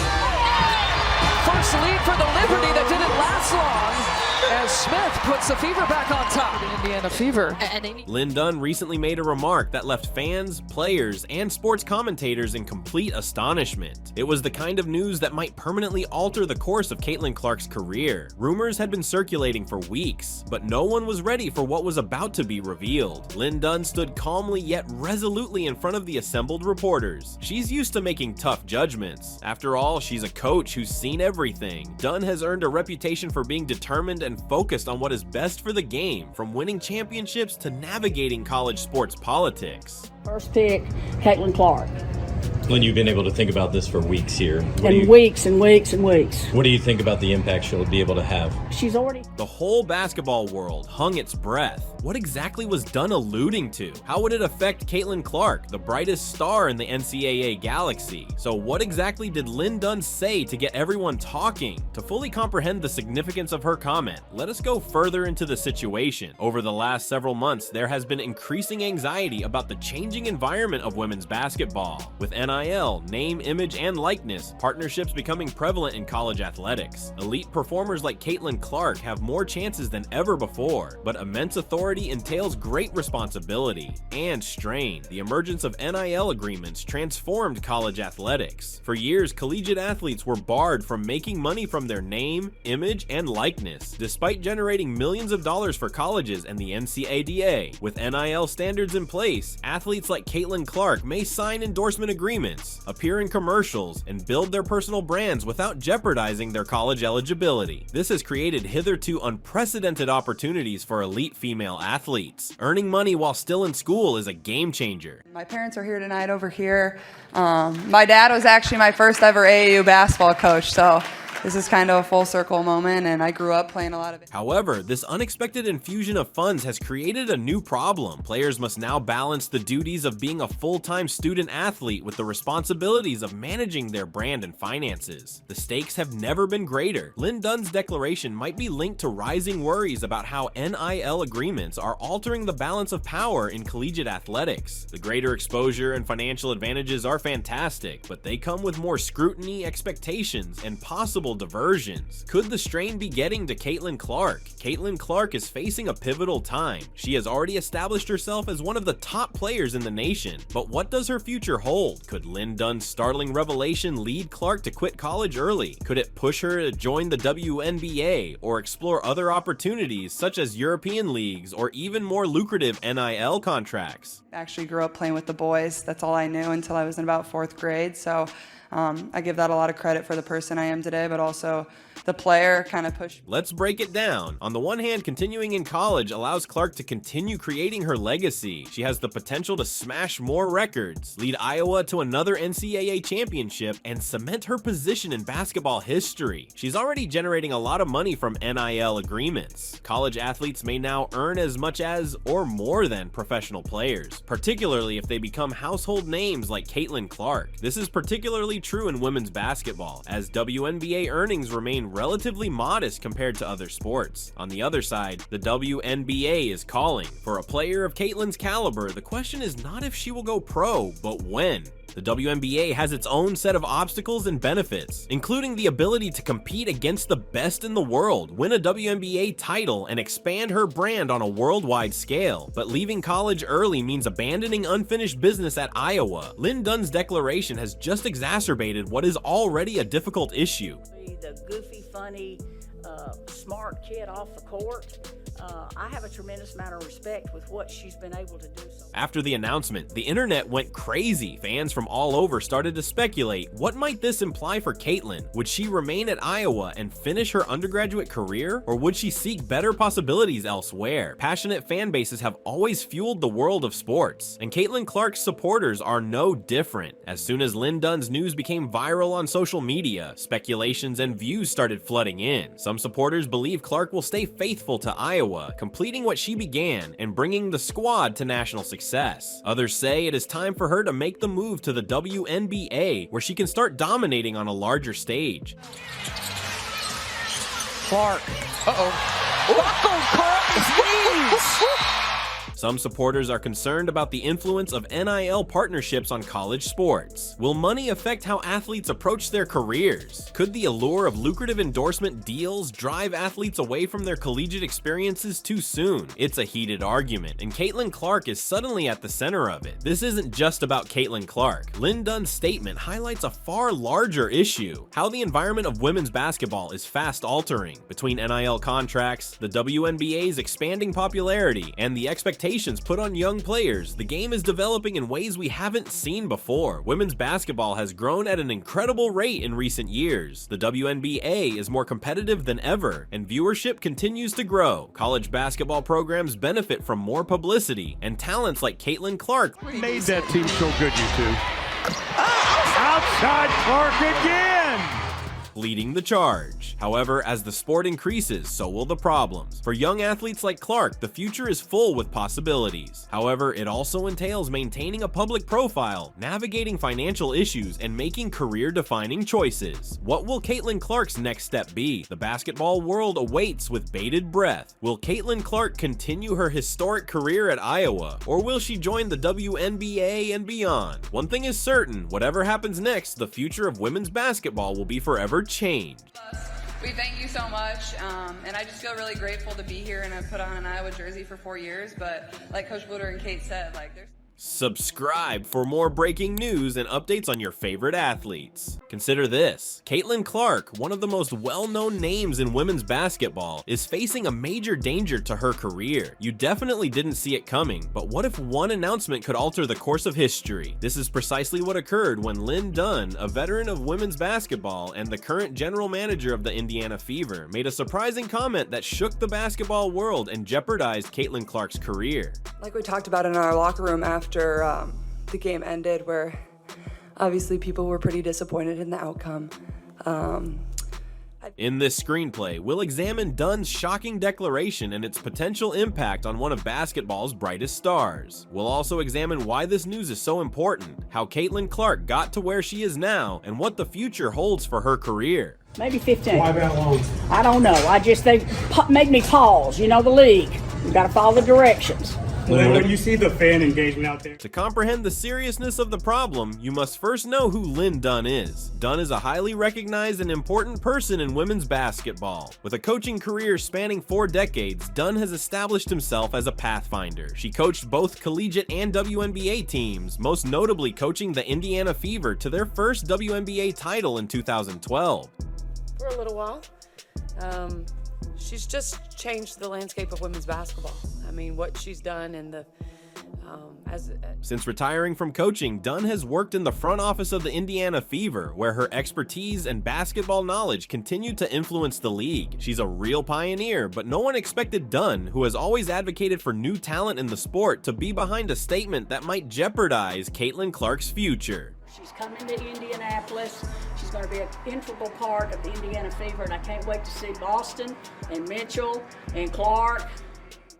First lead for the Liberty that didn't last long as Smith puts the Fever back on top. The Indiana Fever. Lynn Dunn recently made a remark that left fans, players, and sports commentators in complete astonishment. It was the kind of news that might permanently alter the course of Caitlin Clark's career. Rumors had been circulating for weeks, but no one was ready for what was about to be revealed. Lynn Dunn stood calmly yet resolutely in front of the assembled reporters. She's used to making tough judgments. After all, she's a coach who's seen everything. Dunn has earned a reputation for being determined and focused on what is best for the game, from winning championships to navigating college sports politics. First pick, Caitlin Clark. Lynn, you've been able to think about this for weeks here. Weeks and weeks and weeks. What do you think about the impact she'll be able to have? She's already... The whole basketball world hung its breath. What exactly was Dunn alluding to? How would it affect Caitlin Clark, the brightest star in the NCAA galaxy? So what exactly did Lynn Dunn say to get everyone talking? To fully comprehend the significance of her comment, let us go further into the situation. Over the last several months, there has been increasing anxiety about the changing environment of women's basketball. With NIL, name, image, and likeness, partnerships becoming prevalent in college athletics. Elite performers like Caitlin Clark have more chances than ever before, but immense authority entails great responsibility and strain. The emergence of NIL agreements transformed college athletics. For years, collegiate athletes were barred from making money from their name, image, and likeness, despite generating millions of dollars for colleges and the NCAA. With NIL standards in place, athletes like Caitlin Clark may sign endorsement agreements, appear in commercials, and build their personal brands without jeopardizing their college eligibility. This has created hitherto unprecedented opportunities for elite female athletes. Earning money while still in school is a game changer. My parents are here tonight over here. My dad was actually my first ever AAU basketball coach, so this is kind of a full circle moment, and I grew up playing a lot of it. However, this unexpected infusion of funds has created a new problem. Players must now balance the duties of being a full-time student athlete with the responsibilities of managing their brand and finances. The stakes have never been greater. Lynn Dunn's declaration might be linked to rising worries about how NIL agreements are altering the balance of power in collegiate athletics. The greater exposure and financial advantages are fantastic, but they come with more scrutiny, expectations, and possible diversions. Could the strain be getting to Caitlin Clark? Caitlin Clark is facing a pivotal time. She has already established herself as one of the top players in the nation, but what does her future hold? Could Lynn Dunn's startling revelation lead Clark to quit college early? Could it push her to join the WNBA or explore other opportunities such as European leagues or even more lucrative NIL contracts? I actually grew up playing with the boys. That's all I knew until I was in about 4th grade, so I give that a lot of credit for the person I am today, but also the player kind of pushed. Let's break it down. On the one hand, continuing in college allows Clark to continue creating her legacy. She has the potential to smash more records, lead Iowa to another NCAA championship, and cement her position in basketball history. She's already generating a lot of money from NIL agreements. College athletes may now earn as much as or more than professional players, particularly if they become household names like Caitlin Clark. This is particularly true in women's basketball, as WNBA earnings remain relatively modest compared to other sports. On the other side, the WNBA is calling. For a player of Caitlin's caliber, the question is not if she will go pro, but when. The WNBA has its own set of obstacles and benefits, including the ability to compete against the best in the world, win a WNBA title, and expand her brand on a worldwide scale. But leaving college early means abandoning unfinished business at Iowa. Lynn Dunn's declaration has just exacerbated what is already a difficult issue. The goofy, funny, smart kid off the court. I have a tremendous amount of respect with what she's been able to do. After the announcement, the internet went crazy. Fans from all over started to speculate, what might this imply for Caitlin? Would she remain at Iowa and finish her undergraduate career? Or would she seek better possibilities elsewhere? Passionate fan bases have always fueled the world of sports, and Caitlin Clark's supporters are no different. As soon as Lynn Dunn's news became viral on social media, speculations and views started flooding in. Some supporters believe Clark will stay faithful to Iowa, completing what she began and bringing the squad to national success. Others say it is time for her to make the move to the WNBA, where she can start dominating on a larger stage. Clark. Buckled Clark's knees. Some supporters are concerned about the influence of NIL partnerships on college sports. Will money affect how athletes approach their careers? Could the allure of lucrative endorsement deals drive athletes away from their collegiate experiences too soon? It's a heated argument, and Caitlin Clark is suddenly at the center of it. This isn't just about Caitlin Clark. Lynn Dunn's statement highlights a far larger issue: how the environment of women's basketball is fast altering. Between NIL contracts, the WNBA's expanding popularity, and the expectations put on young players, the game is developing in ways we haven't seen before. Women's basketball has grown at an incredible rate in recent years. The WNBA is more competitive than ever, and viewership continues to grow. College basketball programs benefit from more publicity, and talents like Caitlin Clark Made that team so good, you two. Outside Clark again! leading the charge. However, as the sport increases, so will the problems. For young athletes like Clark, the future is full with possibilities. However, it also entails maintaining a public profile, navigating financial issues, and making career-defining choices. What will Caitlin Clark's next step be? The basketball world awaits with bated breath. Will Caitlin Clark continue her historic career at Iowa, or will she join the WNBA and beyond? One thing is certain, whatever happens next, the future of women's basketball will be forever changed. We thank you so much, and I just feel really grateful to be here, and I've put on an Iowa jersey for 4 years, but like Coach Bluder and Kate said, there's Subscribe for more breaking news and updates on your favorite athletes. Consider this: Caitlin Clark, one of the most well-known names in women's basketball, is facing a major danger to her career. You definitely didn't see it coming, but what if one announcement could alter the course of history? This is precisely what occurred when Lynn Dunn, a veteran of women's basketball and the current general manager of the Indiana Fever, made a surprising comment that shook the basketball world and jeopardized Caitlin Clark's career. Like we talked about in our locker room after the game ended, where obviously people were pretty disappointed in the outcome. In this screenplay, we'll examine Dunn's shocking declaration and its potential impact on one of basketball's brightest stars. We'll also examine why this news is so important, how Caitlin Clark got to where she is now, and what the future holds for her career. Maybe 15. Why that long? I don't know. They made me pause. You know, the league. You got to follow the directions. When you see the fan engagement out there. To comprehend the seriousness of the problem, you must first know who Lynn Dunn is. Dunn is a highly recognized and important person in women's basketball. With a coaching career spanning 4 decades, Dunn has established himself as a pathfinder. She coached both collegiate and WNBA teams, most notably coaching the Indiana Fever to their first WNBA title in 2012. For a little while. She's just changed the landscape of women's basketball. I mean, what she's done and the Since retiring from coaching, Dunn has worked in the front office of the Indiana Fever, where her expertise and basketball knowledge continue to influence the league. She's a real pioneer, but no one expected Dunn, who has always advocated for new talent in the sport, to be behind a statement that might jeopardize Caitlin Clark's future. She's coming to Indianapolis. She's going to be an integral part of the Indiana Fever, and I can't wait to see Boston and Mitchell and Clark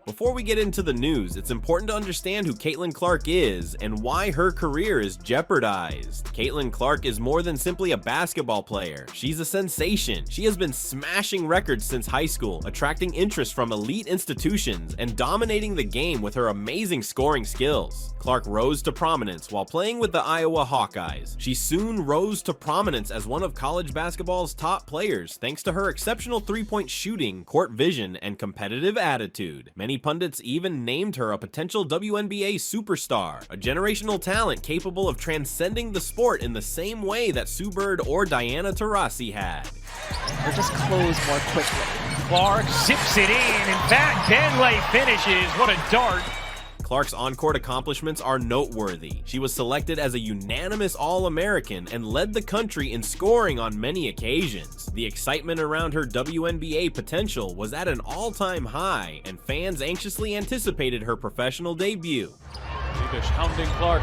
Before we get into the news, it's important to understand who Caitlin Clark is and why her career is jeopardized. Caitlin Clark is more than simply a basketball player. She's a sensation. She has been smashing records since high school, attracting interest from elite institutions, and dominating the game with her amazing scoring skills. Clark rose to prominence while playing with the Iowa Hawkeyes. She soon rose to prominence as one of college basketball's top players thanks to her exceptional three-point shooting, court vision, and competitive attitude. Many pundits even named her a potential WNBA superstar, a generational talent capable of transcending the sport in the same way that Sue Bird or Diana Taurasi had. Or just close more quickly. Clark zips it in fact, Benley finishes. What a dart. Clark's on-court accomplishments are noteworthy. She was selected as a unanimous All-American and led the country in scoring on many occasions. The excitement around her WNBA potential was at an all-time high, and fans anxiously anticipated her professional debut. Bush hounding Clark.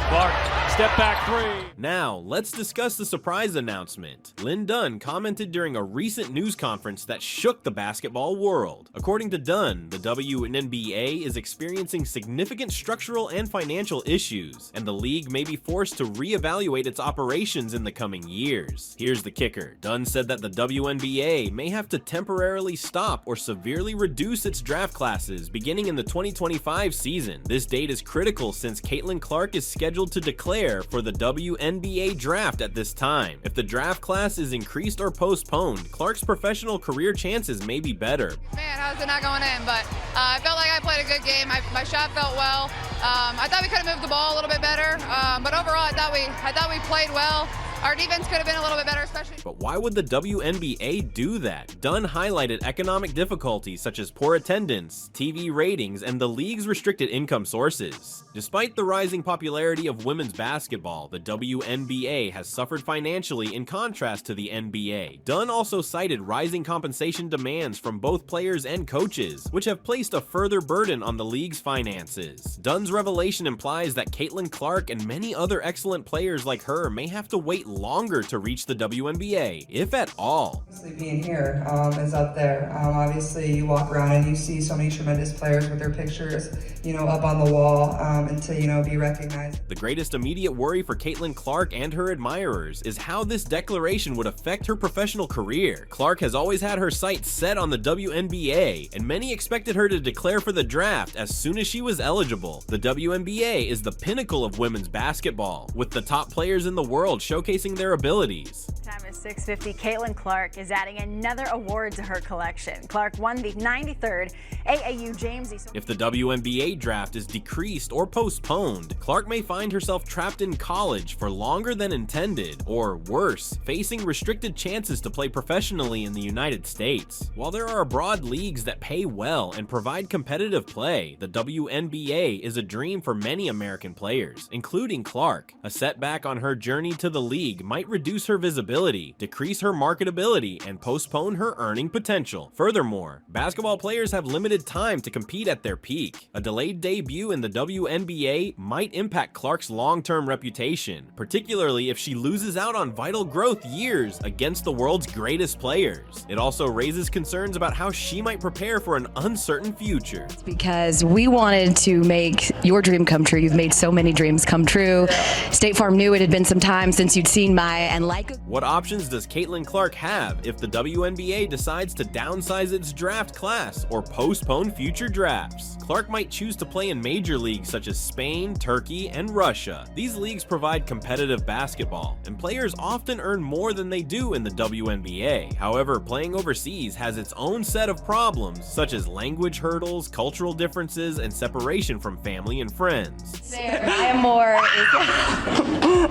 Clark, step back three. Now, let's discuss the surprise announcement. Lynn Dunn commented during a recent news conference that shook the basketball world. According to Dunn, the WNBA is experiencing significant structural and financial issues, and the league may be forced to reevaluate its operations in the coming years. Here's the kicker. Dunn said that the WNBA may have to temporarily stop or severely reduce its draft classes beginning in the 2025 season. This date is critical since Caitlin Clark is scheduled to declare for the WNBA draft at this time. If the draft class is increased or postponed, Clark's professional career chances may be better. Man, how's it not going in? But I felt like I played a good game. My shot felt well. I thought we could have moved the ball a little bit better, but overall, I thought we played well. Our defense could have been a little bit better, especially. But why would the WNBA do that? Dunn highlighted economic difficulties such as poor attendance, TV ratings, and the league's restricted income sources. Despite the rising popularity of women's basketball, the WNBA has suffered financially in contrast to the NBA. Dunn also cited rising compensation demands from both players and coaches, which have placed a further burden on the league's finances. Dunn's revelation implies that Caitlin Clark and many other excellent players like her may have to wait longer to reach the WNBA, if at all. Being here is up there. Obviously, you walk around and you see so many tremendous players with their pictures, up on the wall, and to, be recognized. The greatest immediate worry for Caitlin Clark and her admirers is how this declaration would affect her professional career. Clark has always had her sights set on the WNBA, and many expected her to declare for the draft as soon as she was eligible. The WNBA is the pinnacle of women's basketball, with the top players in the world showcasing their abilities. Time is 6:50. Caitlin Clark is adding another award to her collection. Clark won the 93rd AAU James E. If the WNBA draft is decreased or postponed, Clark may find herself trapped in college for longer than intended, or worse, facing restricted chances to play professionally in the United States. While there are broad leagues that pay well and provide competitive play, the WNBA is a dream for many American players, including Clark. A setback on her journey to the league might reduce her visibility, decrease her marketability, and postpone her earning potential. Furthermore, basketball players have limited time to compete at their peak. A delayed debut in the WNBA might impact Clark's long-term reputation, particularly if she loses out on vital growth years against the world's greatest players. It also raises concerns about how she might prepare for an uncertain future. Because we wanted to make your dream come true. You've made so many dreams come true. State Farm knew it had been some time since you'd seen my and like. What options does Caitlin Clark have if the WNBA decides to downsize its draft class or postpone future drafts? Clark might choose to play in major leagues such as Spain, Turkey, and Russia. These leagues provide competitive basketball, and players often earn more than they do in the WNBA. However, playing overseas has its own set of problems, such as language hurdles, cultural differences, and separation from family and friends. I am more.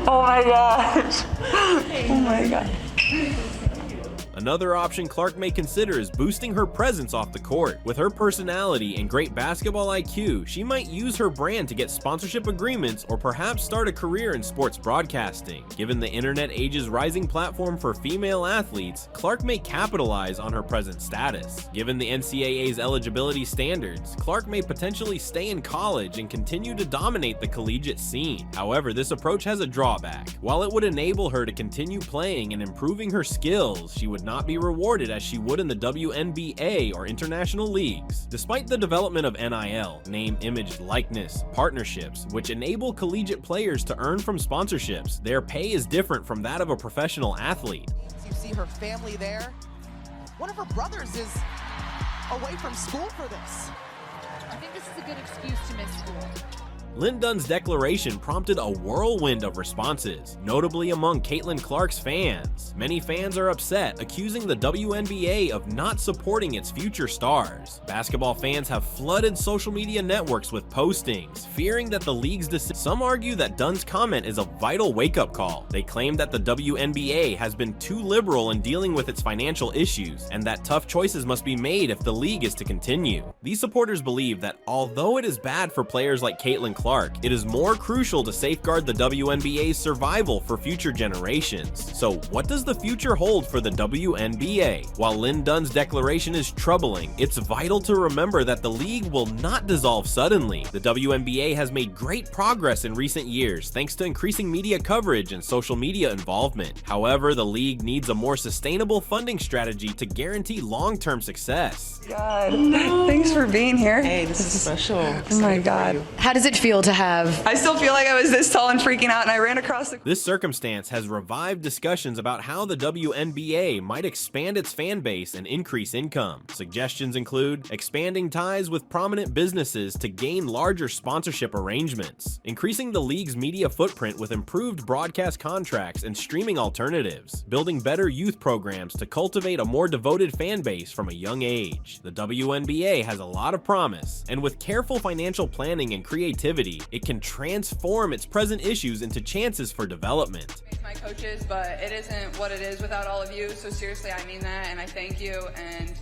Oh my gosh. Oh my god. Another option Clark may consider is boosting her presence off the court. With her personality and great basketball IQ, she might use her brand to get sponsorship agreements or perhaps start a career in sports broadcasting. Given the internet age's rising platform for female athletes, Clark may capitalize on her present status. Given the NCAA's eligibility standards, Clark may potentially stay in college and continue to dominate the collegiate scene. However, this approach has a drawback. While it would enable her to continue playing and improving her skills, she would not not be rewarded as she would in the WNBA or international leagues. Despite the development of NIL, name, image, likeness, partnerships, which enable collegiate players to earn from sponsorships, their pay is different from that of a professional athlete. You see her family there. One of her brothers is away from school for this. I think this is a good excuse to miss school. Lynn Dunn's declaration prompted a whirlwind of responses, notably among Caitlin Clark's fans. Many fans are upset, accusing the WNBA of not supporting its future stars. Basketball fans have flooded social media networks with postings, fearing that the league's decision. Some argue that Dunn's comment is a vital wake-up call. They claim that the WNBA has been too liberal in dealing with its financial issues, and that tough choices must be made if the league is to continue. These supporters believe that although it is bad for players like Caitlin Clark, it is more crucial to safeguard the WNBA's survival for future generations. So what does the future hold for the WNBA? While Lynn Dunn's declaration is troubling, it's vital to remember that the league will not dissolve suddenly. The WNBA has made great progress in recent years thanks to increasing media coverage and social media involvement. However, the league needs a more sustainable funding strategy to guarantee long-term success. God, thanks for being here. Hey, this is special. Oh my God. How does it feel to have? I still feel like I was this tall and freaking out, and I ran across the. This circumstance has revived discussions about how the WNBA might expand its fan base and increase income. Suggestions include expanding ties with prominent businesses to gain larger sponsorship arrangements, increasing the league's media footprint with improved broadcast contracts and streaming alternatives, building better youth programs to cultivate a more devoted fan base from a young age. The WNBA has a lot of promise, and with careful financial planning and creativity, it can transform its present issues into chances for development. My coaches, but it isn't what it is without all of you. So seriously, I mean that, and I thank you. And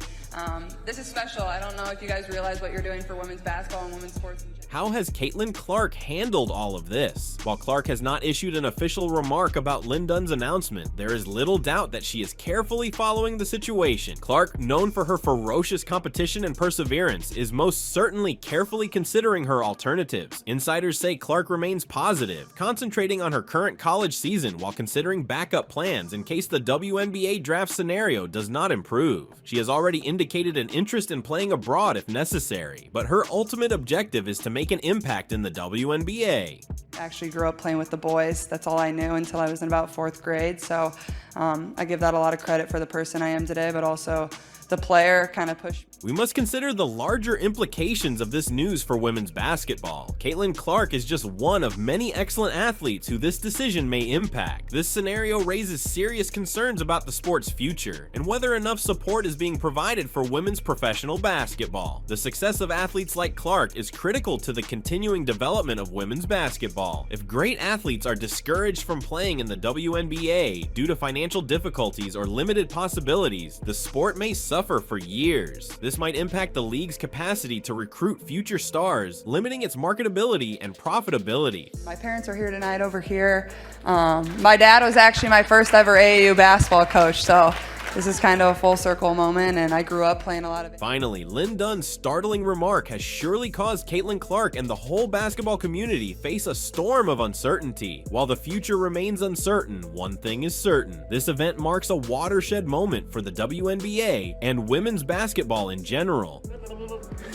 this is special. I don't know if you guys realize what you're doing for women's basketball and women's sports in general. How has Caitlin Clark handled all of this? While Clark has not issued an official remark about Lynn Dunn's announcement, there is little doubt that she is carefully following the situation. Clark, known for her ferocious competition and perseverance, is most certainly carefully considering her alternatives. Insiders say Clark remains positive, concentrating on her current college season while considering backup plans in case the WNBA draft scenario does not improve. She has already indicated an interest in playing abroad if necessary, but her ultimate objective is to make an impact in the WNBA. I actually grew up playing with the boys. That's all I knew until I was in about 4th grade. So I give that a lot of credit for the person I am today, but also the player kind of pushed. We must consider the larger implications of this news for women's basketball. Caitlin Clark is just one of many excellent athletes who this decision may impact. This scenario raises serious concerns about the sport's future and whether enough support is being provided for women's professional basketball. The success of athletes like Clark is critical to the continuing development of women's basketball. If great athletes are discouraged from playing in the WNBA due to financial difficulties or limited possibilities, the sport may suffer for years. This might impact the league's capacity to recruit future stars, limiting its marketability and profitability. My parents are here tonight over here. My dad was actually my first ever AAU basketball coach, so this is kind of a full circle moment, and I grew up playing a lot of it. Finally, Lynn Dunn's startling remark has surely caused Caitlin Clark and the whole basketball community face a storm of uncertainty. While the future remains uncertain, one thing is certain. This event marks a watershed moment for the WNBA and women's basketball in general.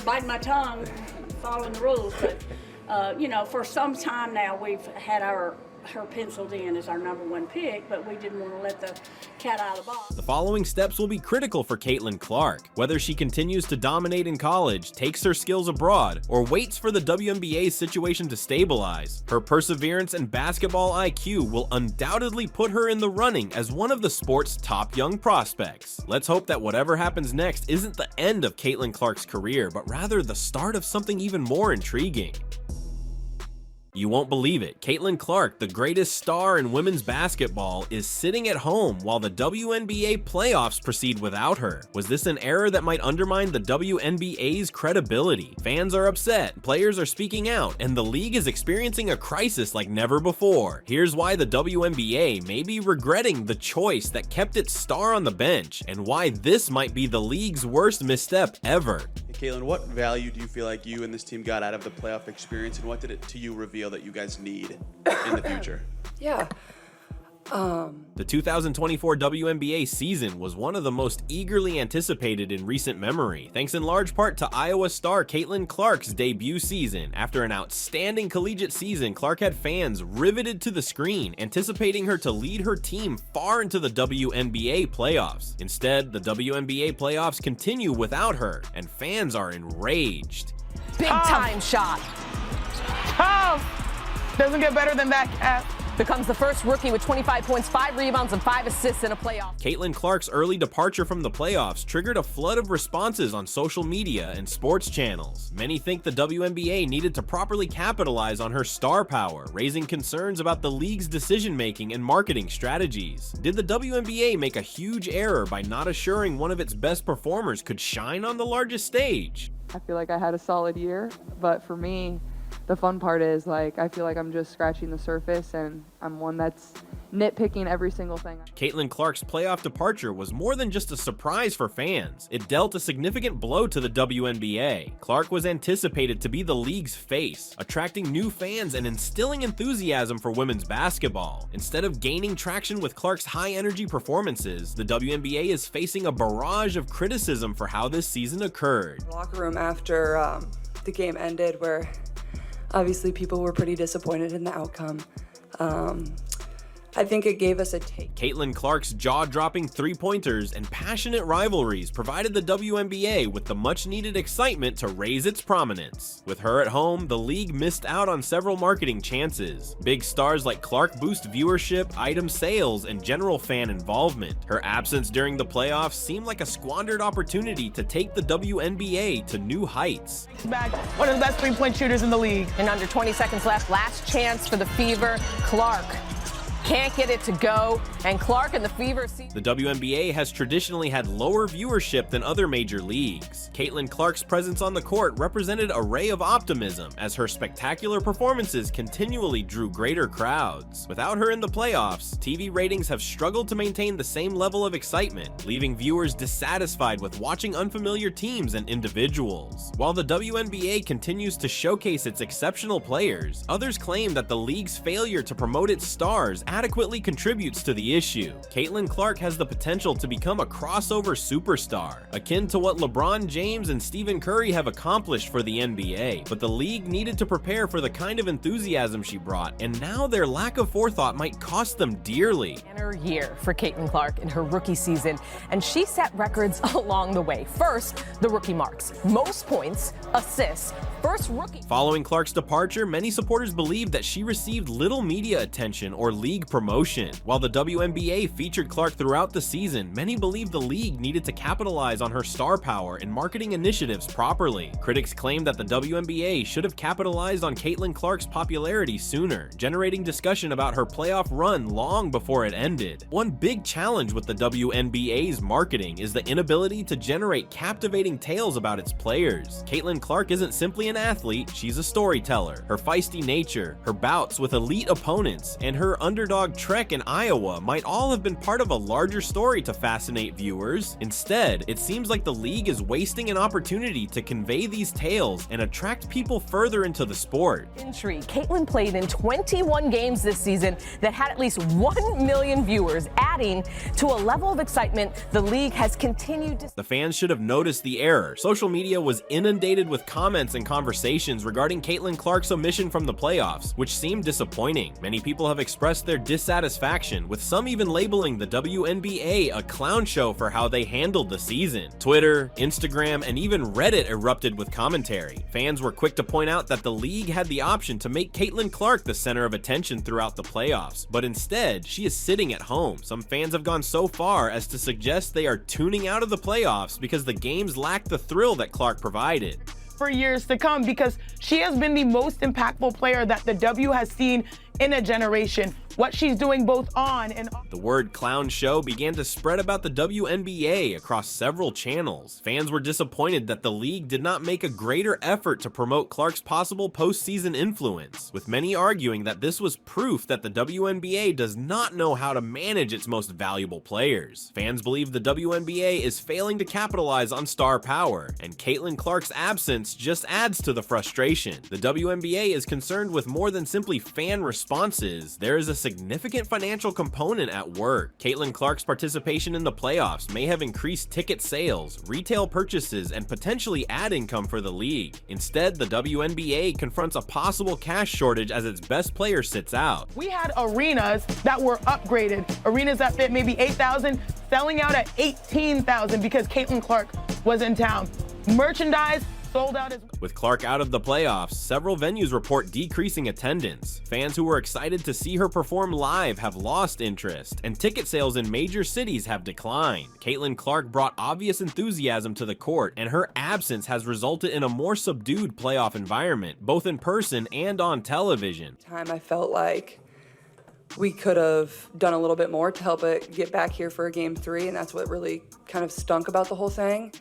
Biting my tongue, following the rules, but you know, for some time now we've had her penciled in as our #1 pick, but we didn't want to let the cat out of the box. The following steps will be critical for Caitlin Clark. Whether she continues to dominate in college, takes her skills abroad, or waits for the WNBA's situation to stabilize, her perseverance and basketball IQ will undoubtedly put her in the running as one of the sport's top young prospects. Let's hope that whatever happens next isn't the end of Caitlin Clark's career, but rather the start of something even more intriguing. You won't believe it. Caitlin Clark, the greatest star in women's basketball, is sitting at home while the WNBA playoffs proceed without her. Was this an error that might undermine the WNBA's credibility? Fans are upset, players are speaking out, and the league is experiencing a crisis like never before. Here's why the WNBA may be regretting the choice that kept its star on the bench, and why this might be the league's worst misstep ever. Caitlin, what value do you feel like you and this team got out of the playoff experience, and what did it to you reveal that you guys need in the future? Yeah. The 2024 WNBA season was one of the most eagerly anticipated in recent memory, thanks in large part to Iowa star Caitlin Clark's debut season. After an outstanding collegiate season, Clark had fans riveted to the screen, anticipating her to lead her team far into the WNBA playoffs. Instead, the WNBA playoffs continue without her, and fans are enraged. Big time shot. Doesn't get better than that, Kat. Becomes the first rookie with 25 points, 5 rebounds, and 5 assists in a playoff. Caitlin Clark's early departure from the playoffs triggered a flood of responses on social media and sports channels. Many think the WNBA needed to properly capitalize on her star power, raising concerns about the league's decision-making and marketing strategies. Did the WNBA make a huge error by not assuring one of its best performers could shine on the largest stage? I feel like I had a solid year, but for me, the fun part is, like, I feel like I'm just scratching the surface, and I'm one that's nitpicking every single thing. Caitlin Clark's playoff departure was more than just a surprise for fans. It dealt a significant blow to the WNBA. Clark was anticipated to be the league's face, attracting new fans and instilling enthusiasm for women's basketball. Instead of gaining traction with Clark's high-energy performances, the WNBA is facing a barrage of criticism for how this season occurred. The locker room after the game ended, where obviously people were pretty disappointed in the outcome. I think it gave us a take. Caitlin Clark's jaw-dropping three-pointers and passionate rivalries provided the WNBA with the much-needed excitement to raise its prominence. With her at home, the league missed out on several marketing chances. Big stars like Clark boost viewership, item sales, and general fan involvement. Her absence during the playoffs seemed like a squandered opportunity to take the WNBA to new heights. Back, one of the best three-point shooters in the league. And under 20 seconds left, last chance for the Fever. Clark can't get it to go, and Clark and the Fever see. The WNBA has traditionally had lower viewership than other major leagues. Caitlin Clark's presence on the court represented a ray of optimism as her spectacular performances continually drew greater crowds. Without her in the playoffs, TV ratings have struggled to maintain the same level of excitement, leaving viewers dissatisfied with watching unfamiliar teams and individuals. While the WNBA continues to showcase its exceptional players, others claim that the league's failure to promote its stars adequately contributes to the issue. Caitlin Clark has the potential to become a crossover superstar, akin to what LeBron James and Stephen Curry have accomplished for the NBA, but the league needed to prepare for the kind of enthusiasm she brought, and now their lack of forethought might cost them dearly. Banner year for Caitlin Clark in her rookie season, and she set records along the way. First, the rookie marks: most points, assists, first rookie. Following Clark's departure, many supporters believed that she received little media attention or league promotion. While the WNBA featured Clark throughout the season, many believed the league needed to capitalize on her star power and marketing initiatives properly. Critics claimed that the WNBA should have capitalized on Caitlin Clark's popularity sooner, generating discussion about her playoff run long before it ended. One big challenge with the WNBA's marketing is the inability to generate captivating tales about its players. Caitlin Clark isn't simply an athlete, she's a storyteller. Her feisty nature, her bouts with elite opponents, and her underdog trek in Iowa might all have been part of a larger story to fascinate viewers. Instead, it seems like the league is wasting an opportunity to convey these tales and attract people further into the sport. Intrigue. Caitlin played in 21 games this season that had at least 1 million viewers, adding to a level of excitement the league has continued to. The fans should have noticed the error. Social media was inundated with comments and conversations regarding Caitlin Clark's omission from the playoffs, which seemed disappointing. Many people have expressed their dissatisfaction, with some even labeling the WNBA a clown show for how they handled the season. Twitter, Instagram, and even Reddit erupted with commentary. Fans were quick to point out that the league had the option to make Caitlin Clark the center of attention throughout the playoffs, but instead, she is sitting at home. Some fans have gone so far as to suggest they are tuning out of the playoffs because the games lack the thrill that Clark provided. For years to come, because she has been the most impactful player that the W has seen in a generation. What she's doing both on and off. The word clown show began to spread about the WNBA across several channels. Fans were disappointed that the league did not make a greater effort to promote Clark's possible postseason influence, with many arguing that this was proof that the WNBA does not know how to manage its most valuable players. Fans believe the WNBA is failing to capitalize on star power, and Caitlin Clark's absence just adds to the frustration. The WNBA is concerned with more than simply fan response. response is, there is a significant financial component at work. Caitlin Clark's participation in the playoffs may have increased ticket sales, retail purchases, and potentially ad income for the league. Instead, the WNBA confronts a possible cash shortage as its best player sits out. We had arenas that were upgraded, arenas that fit maybe 8,000, selling out at 18,000 because Caitlin Clark was in town. Merchandise sold out as well. With Clark out of the playoffs, several venues report decreasing attendance. Fans who were excited to see her perform live have lost interest, and ticket sales in major cities have declined. Caitlin Clark brought obvious enthusiasm to the court, and her absence has resulted in a more subdued playoff environment, both in person and on television. I felt like we could have done a little bit more to help it get back here for a game 3, and that's what really kind of stunk about the whole thing.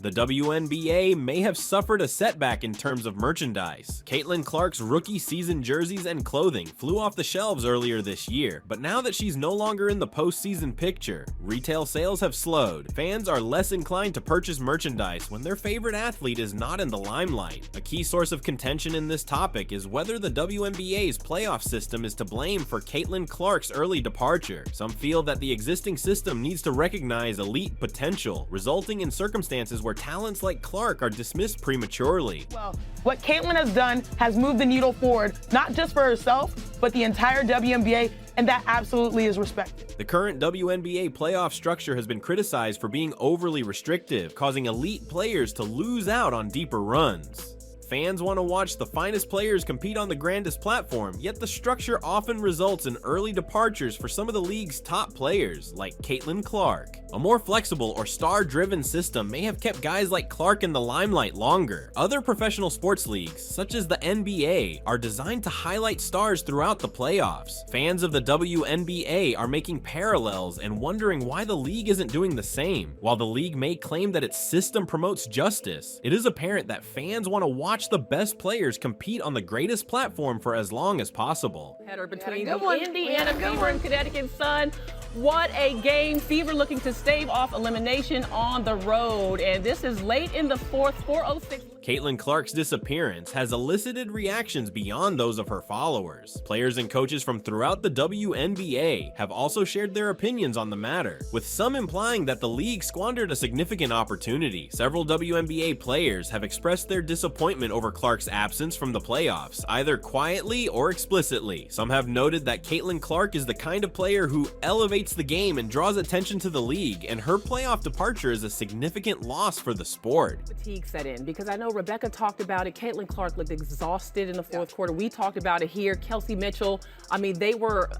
The WNBA may have suffered a setback in terms of merchandise. Caitlin Clark's rookie season jerseys and clothing flew off the shelves earlier this year, but now that she's no longer in the postseason picture, retail sales have slowed. Fans are less inclined to purchase merchandise when their favorite athlete is not in the limelight. A key source of contention in this topic is whether the WNBA's playoff system is to blame for Caitlin Clark's early departure. Some feel that the existing system needs to recognize elite potential, resulting in circumstances where talents like Clark are dismissed prematurely. Well, what Caitlin has done has moved the needle forward, not just for herself, but the entire WNBA, and that absolutely is respected. The current WNBA playoff structure has been criticized for being overly restrictive, causing elite players to lose out on deeper runs. Fans want to watch the finest players compete on the grandest platform, yet the structure often results in early departures for some of the league's top players, like Caitlin Clark. A more flexible or star-driven system may have kept guys like Clark in the limelight longer. Other professional sports leagues, such as the NBA, are designed to highlight stars throughout the playoffs. Fans of the WNBA are making parallels and wondering why the league isn't doing the same. While the league may claim that its system promotes justice, it is apparent that fans want to watch the best players compete on the greatest platform for as long as possible. Header between the Indiana Fever and Connecticut Sun. What a game. Fever looking to stave off elimination on the road. And this is late in the fourth, 4:06. Caitlin Clark's disappearance has elicited reactions beyond those of her followers. Players and coaches from throughout the WNBA have also shared their opinions on the matter, with some implying that the league squandered a significant opportunity. Several WNBA players have expressed their disappointment over Clark's absence from the playoffs, either quietly or explicitly. Some have noted that Caitlin Clark is the kind of player who elevates the game and draws attention to the league, and her playoff departure is a significant loss for the sport. Fatigue set in, because I know Rebecca talked about it. Caitlin Clark looked exhausted in the fourth quarter. We talked about it here. Kelsey Mitchell, I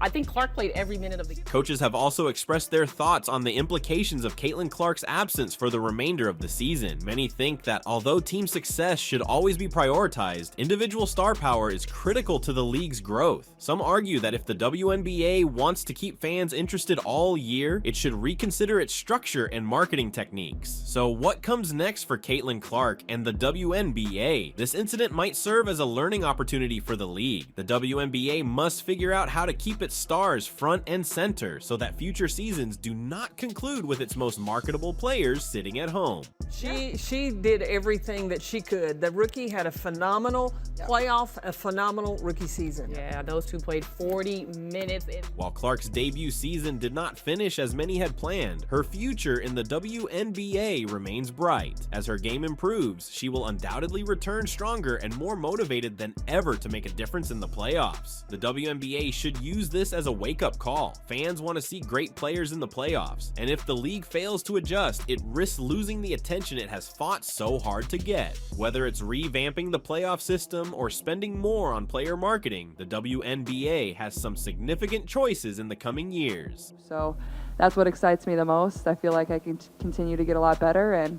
think Clark played every minute of the game. Coaches have also expressed their thoughts on the implications of Caitlin Clark's absence for the remainder of the season. Many think that although team success should always be prioritized, individual star power is critical to the league's growth. Some argue that if the WNBA wants to keep fans interested all year, it should reconsider its structure and marketing techniques. So what comes next for Caitlin Clark and the WNBA? This incident might serve as a learning opportunity for the league. The WNBA must figure out how to keep its stars front and center so that future seasons do not conclude with its most marketable players sitting at home. She did everything that she could. The rookie had a phenomenal playoff, a phenomenal rookie season. Yeah, those two played 40 minutes. While Clark's debut season did not finish as many had planned, her future in the WNBA remains bright. As her game improves, she will undoubtedly return stronger and more motivated than ever to make a difference in the playoffs. The WNBA should use this as a wake-up call. Fans want to see great players in the playoffs, and if the league fails to adjust, it risks losing the attention it has fought so hard to get. Whether it's revamping the playoff system or spending more on player marketing, the WNBA has some significant choices in the coming years. So that's what excites me the most. I feel like I can continue to get a lot better, and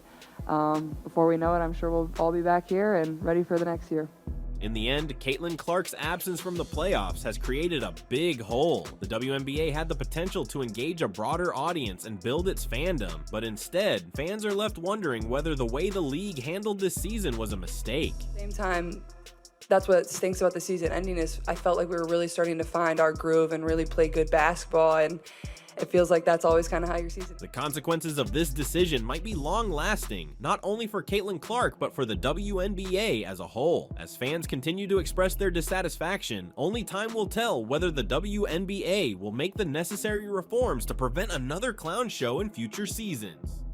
before we know it, I'm sure we'll all be back here and ready for the next year. In the end, Caitlin Clark's absence from the playoffs has created a big hole. The WNBA had the potential to engage a broader audience and build its fandom, but instead, fans are left wondering whether the way the league handled this season was a mistake. At the same time, that's what stinks about the season ending is I felt like we were really starting to find our groove and really play good basketball, and it feels like that's always kind of how your season. The consequences of this decision might be long-lasting, not only for Caitlin Clark, but for the WNBA as a whole. As fans continue to express their dissatisfaction, only time will tell whether the WNBA will make the necessary reforms to prevent another clown show in future seasons.